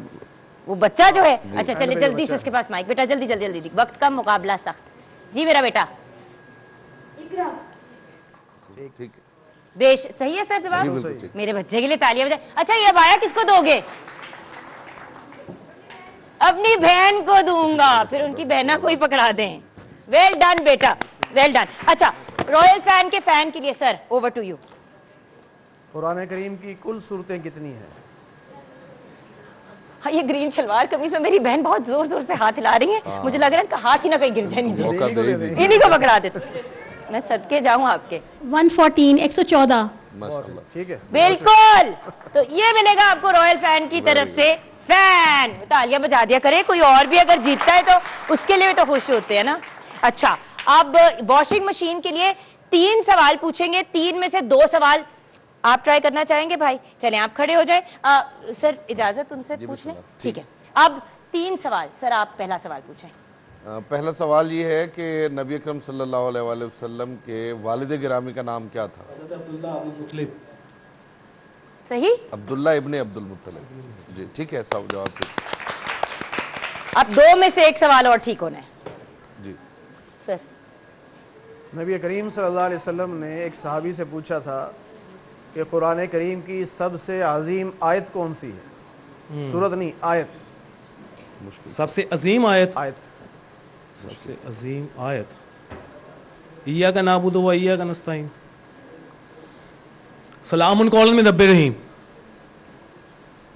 वो बच्चा जो है, अच्छा चलिए जल्दी से उसके पास माइक, बेटा जल्दी जल्दी जल्दी, वक्त का मुकाबला सख्त। जी मेरा बेटा। ठीक है, बेश सही है सर जवाब। मेरे बच्चे के लिए तालियां बजाएं। अच्छा ये अबाया किसको दोगे? अपनी बहन को दूंगा, फिर उनकी बहना को ही पकड़ा दें। वेल डन बेटा, वेल डन। अच्छा रॉयल फैन के फैन के लिए sir over to you. Quran Kareem की कुल सूरतें कितनी हैं? हाँ ये ग्रीन शलवार कमीज में मेरी बहन बहुत जोर जोर से हाथ हिला रही है। मुझे लग रहा है इनका हाथ ही ना कहीं गिर जाए नीचे, इन्हीं को पकड़ा दे। मैं सदके जाऊं आपके। 114 114 माशाल्लाह, ठीक है, बिल्कुल। तो ये मिलेगा आपको रॉयल फैन की तरफ से फैन। तालियां बजा दिया करे, कोई और भी अगर जीतता है तो उसके लिए भी तो खुश होते हैं ना। अच्छा अब वॉशिंग मशीन के लिए 3 सवाल पूछेंगे, 3 में से 2 सवाल आप ट्राई करना चाहेंगे भाई? चलें आप खड़े हो जाए। सर इजाजत उनसे पूछ लें, ठीक है। अब 3 सवाल, सर आप पहला सवाल पूछें। पहला सवाल ये है कि नबी अकरम सल्लल्लाहु अलैहि वसल्लम के वालिद गिरामी का नाम क्या था? सही, अब्दुल्ला इब्ने अब्दुल मुत्तलिब। जी ठीक है, सब जवाब ठीक। अब 2 में से 1 सवाल और ठीक होना है। जी सर। नबी करीम सल्लल्लाहु अलैहि वसल्लम ने एक सहाबी से पूछा था कि कुरान करीम की सबसे अजीम आयत कौन सी है? सूरत नहीं, आयत। सबसे अजीम आयत, सबसे अजीम आयत, इय्याका नाबुदु व इय्याका नस्तईन, सलामुन कौलन मिन रब्बिर रहीम।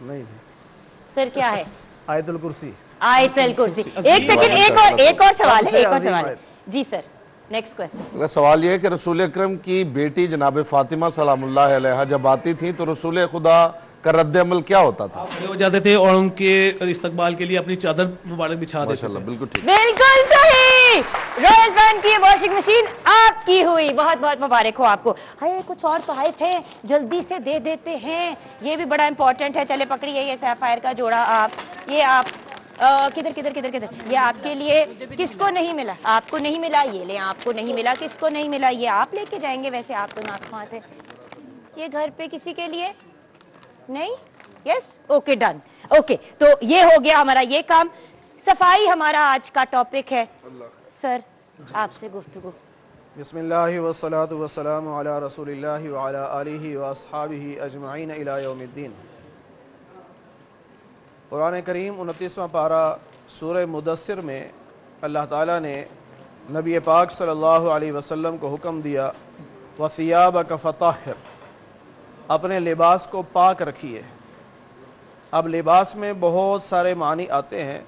नहीं जी सर क्या है? आयतुल कुर्सी। आयतुल कुर्सी। एक सेकंड, एक और सवाल है, एक और सवाल है जी सर। Next question. सवाल ये है कि रसूल अकरम की बेटी जनाब फातिमा सलामुल्लाह अलैहा जब आती थी तो रसूल खुदा का रद्द अमल क्या होता था? खड़े हो जाते थे और उनके इस्तकबाल के लिए अपनी चादर मुबारक बिछा देते थे। बिल्कुल ठीक, बिल्कुल सही। रॉयल ब्रांड की वॉशिंग मशीन आपकी हुई, बहुत बहुत मुबारक हो आपको। हाय कुछ और तो हाय थे, जल्दी से दे देते हैं, ये भी बड़ा इंपॉर्टेंट है। चले पकड़िए ये सैफायर का जोड़ा आप, ये आप किधर किधर किधर किधर, ये आपके लिए। किसको नहीं मिला? आपको नहीं मिला, ये ले। आपको नहीं मिला, किसको नहीं मिला? ये आप लेके जाएंगे, वैसे आप तो नाक थे। ये घर पे किसी के लिए नहीं? Yes, okay done. ओके, तो ये हो गया हमारा ये काम। सफाई हमारा आज का टॉपिक है। सर आपसे गुफ्तगू। बिस्मिल्लाहि वस्सलातु वस्सलामु अला रसूलिल्लाहि व अला आलिहि व अस्हाबिहि अजमाइन इला यौमिद्दीन। कुरान करीम 29वां पारा सूरह मुदस्सिर में अल्लाह ताला ने नबी पाक सल्लल्लाहु अलैहि वसल्लम को हुक्म दिया, वसियाबक फताहिर, अपने लिबास को पाक रखिए। अब लिबास में बहुत सारे मानी आते हैं,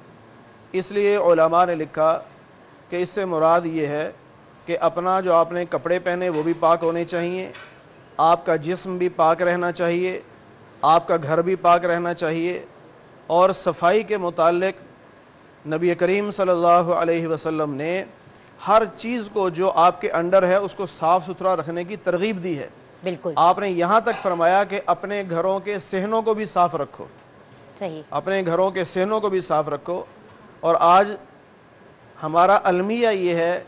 इसलिए उलमा ने लिखा कि इससे मुराद ये है कि अपना जो आपने कपड़े पहने वो भी पाक होने चाहिए, आपका जिस्म भी पाक रहना चाहिए, आपका घर भी पाक रहना चाहिए। और सफाई के मुताल्लिक नबी करीम सल्लल्लाहु अलैहि वसल्लम ने हर चीज़ को जो आपके अंडर है उसको साफ़ सुथरा रखने की तरगीब दी है। बिल्कुल। आपने यहाँ तक फरमाया कि अपने घरों के सहनों को भी साफ़ रखो। सही। अपने घरों के सहनों को भी साफ़ रखो। और आज हमारा अलमिया ये है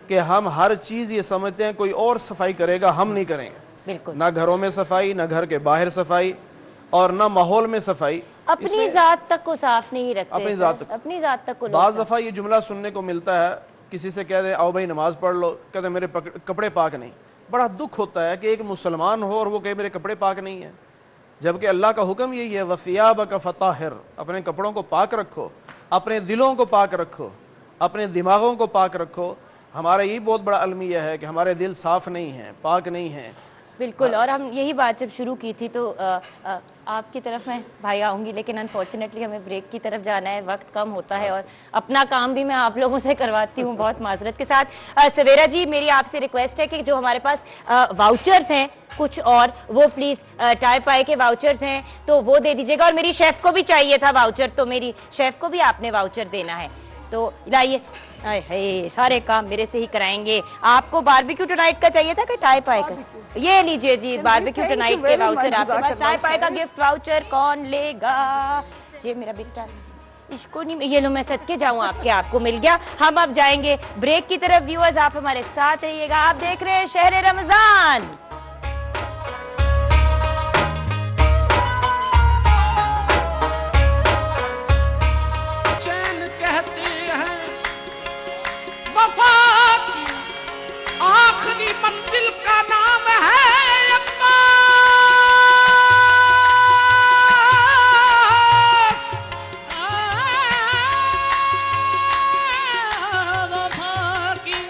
कि हम हर चीज़ ये समझते हैं कोई और सफाई करेगा, हम नहीं करेंगे। बिल्कुल। ना घरों में सफाई, ना घर के बाहर सफाई, और ना माहौल में सफाई। अपनी जात तक को साफ नहीं रखते। अपनी जात तक, अपनी जात तक को। बाज़ दफ़ा ये जुमला सुनने को मिलता है, किसी से कह दे आओ भाई नमाज पढ़ लो, कहते मेरे कपड़े पाक नहीं। बड़ा दुख होता है कि एक मुसलमान हो और वो कहे मेरे कपड़े पाक नहीं है, जबकि अल्लाह का हुक्म यही है, वसियाबक फताहिर, अपने कपड़ों को पाक रखो, अपने दिलों को पाक रखो, अपने दिमागों को पाक रखो। हमारा यही बहुत बड़ा अलमिया है कि हमारे दिल साफ़ नहीं हैं, पाक नहीं हैं। बिल्कुल। और हम यही बात जब शुरू की थी तो आपकी तरफ मैं भाई आऊँगी, लेकिन अनफॉर्चुनेटली हमें ब्रेक की तरफ जाना है, वक्त कम होता है और अपना काम भी मैं आप लोगों से करवाती हूँ बहुत माजरत के साथ। सवेरा जी, मेरी आपसे रिक्वेस्ट है कि जो हमारे पास वाउचर्स हैं कुछ, और वो प्लीज़ टाई पाई के वाउचर्स हैं तो वो दे दीजिएगा। और मेरी शेफ़ को भी चाहिए था वाउचर, तो मेरी शेफ़ को भी आपने वाउचर देना है। तो लाइए, सारे काम मेरे से ही कराएंगे। आपको बारबेक्यू टुनाइट का चाहिए था कि टाई पाई का? ये लीजिए जी, बारबेक्यू टुनाइट के वाउचर आपके पास। टाई पाई का गिफ्ट वाउचर कौन लेगा? ये मेरा बेटा, इसको नहीं, ये लो मैं सदके जाऊं आपके, आपको मिल गया। हम अब जाएंगे ब्रेक की तरफ। व्यूअर्स आप हमारे साथ रहिएगा, आप देख रहे हैं शहर रमजान। चैन कहते हैं वफा की आखिरी मंजिल का नाम है अब्बास। वफा की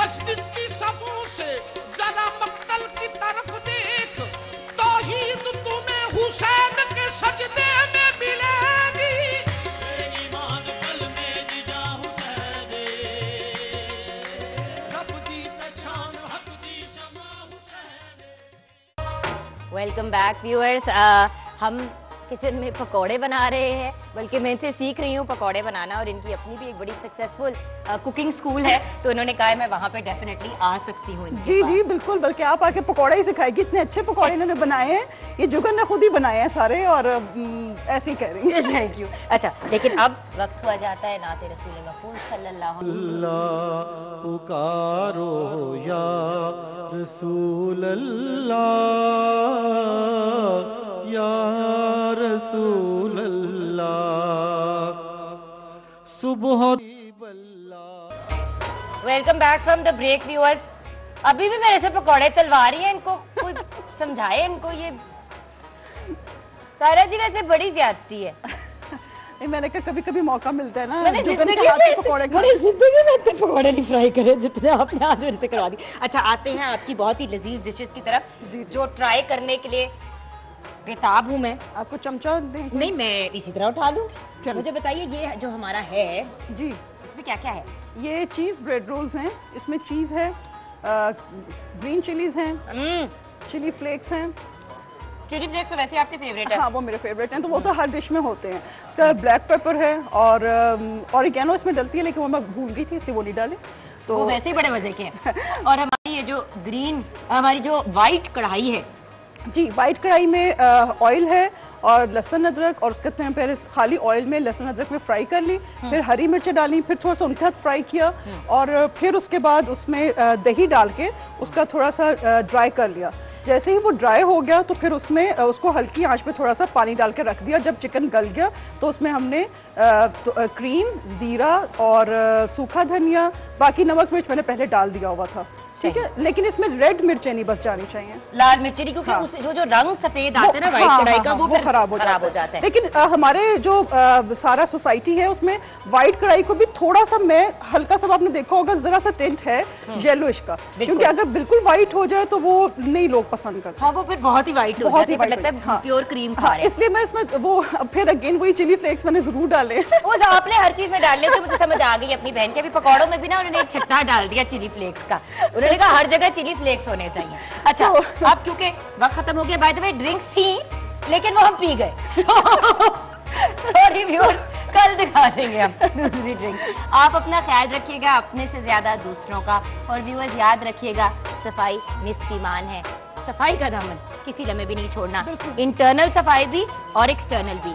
मस्जिद की सफों से जरा मक्तल की तरफ देख, तौहीद तुम्हें हुसैन के सजदे में मिलेगी। ईमान कल में जिजा हुसैन, रब दी पहचान हक दी शमा हुसैन। Welcome back viewers. हम किचन में पकोड़े बना रहे हैं, बल्कि मैं इनसे सीख रही हूँ पकोड़े बनाना, और इनकी अपनी भी एक बड़ी सक्सेसफुल कुकिंग स्कूल है, तो उन्होंने कहा है मैं वहाँ पे डेफिनेटली आ सकती हूँ। जी जी बिल्कुल, बल्कि आप आके पकौड़े ही सिखाएगी। इतने अच्छे पकौड़े इन्होंने बनाए हैं, ये जुगन ने खुद ही बनाए हैं सारे, और ऐसे ही कह रही हैं। Thank you. अच्छा, लेकिन अब वक्त हुआ जाता है नाते रसूल मक़बूल सल्लल्लाहु अलैहि अल्लाह पुकारो या रसूल अल्लाह, या रसूल अल्लाह, सुबह। Welcome back from the break viewers. अभी भी मेरे से पकौड़े तलवा रही है, इनको कोई समझाए इनको। ये सारा जी वैसे बड़ी ज्यादती है। नहीं, मैंने कहा कभी कभी मौका मिलता है ना, मैंने जिंदगी में इतने पकौड़े नहीं फ्राई करे जितने आपने आज मेरे से करवा दी। अच्छा, आते हैं आपकी बहुत ही लजीज डिशेस की तरफ, जो ट्राई करने के लिए बेताब हूँ मैं। आपको चमचा दें? नहीं, मैं इसी तरह उठा लूँगी। मुझे बताइए, ये जो हमारा है जी, इसमें क्या क्या है? ये चीज़ ब्रेड रोल्स हैं, इसमें चीज़ है, ग्रीन चिलीज हैं, चिली फ्लेक्स हैं। चिली फ्लेक्स वैसे आपके फेवरेट है? हाँ, वो मेरे फेवरेट हैं, तो वो तो हर डिश में होते हैं। इसका ब्लैक पेपर है और ऑरिगेनो इसमें डलती है, लेकिन वो मैं भूल गई थी इसलिए वो नहीं डाले। तो वो वैसे ही बड़े मजे के हैं। और हमारी ये जो ग्रीन, हमारी जो वाइट कढ़ाई है जी, वाइट कढ़ाई में ऑयल है और लहसुन अदरक, और उसके बाद पहले खाली ऑयल में लहसुन अदरक में फ्राई कर ली, फिर हरी मिर्चें डाली, फिर थोड़ा सा उनके साथ फ्राई किया, और फिर उसके बाद उसमें दही डाल के उसका थोड़ा सा ड्राई कर लिया। जैसे ही वो ड्राई हो गया तो फिर उसमें उसको हल्की आंच पे थोड़ा सा पानी डाल के रख दिया। जब चिकन गल गया तो उसमें हमने क्रीम, ज़ीरा और सूखा धनिया, बाकी नमक मिर्च मैंने पहले डाल दिया हुआ था, ठीक है। लेकिन इसमें रेड मिर्चें नहीं बस जानी चाहिए, लाल मिर्ची नहीं, क्योंकि उस जो रंग सफेद आता है ना वाइट कढ़ाई का, वो खराब हो जाता है। लेकिन हमारे जो सारा सोसाइटी है उसमें वाइट कढ़ाई को भी थोड़ा सा, मैं हल्का सा, आपने देखा होगा जरा सा टिंट है येलोइश का, क्योंकि अगर बिल्कुल वाइट हो जाए तो वो नहीं लोग पसंद करते। हाँ, वो फिर बहुत ही वाइट हो जाती है, लगता है प्योर क्रीम खा रहे हैं। इसलिए मैं इसमें वो फिर अगेन वही चिली फ्लेक्स मैंने जरूर डाले। वो आपने हर चीज में डाल लिया, तो मुझे समझ आ गई अपनी बहन के भी पकौड़ों में भी ना उन्होंने एक छट्टा डाल दिया चिली फ्लेक्स का। उन्होंने कहा हर जगह चिली फ्लेक्स होने चाहिए। अच्छा, अब क्योंकि वक्त खत्म हो गया, बाय द वे ड्रिंक्स थी लेकिन वो हम पी गए, सॉरी व्यूअर्स, कल दिखा देंगे हम दूसरी ड्रिंक। आप अपना ख्याल रखिएगा, अपने से ज्यादा दूसरों का, और व्यूअर्स याद रखिएगा सफाई निस्फ ईमान है। सफाई का दामन किसी लम्हे भी नहीं छोड़ना, इंटरनल सफाई भी और एक्सटर्नल भी।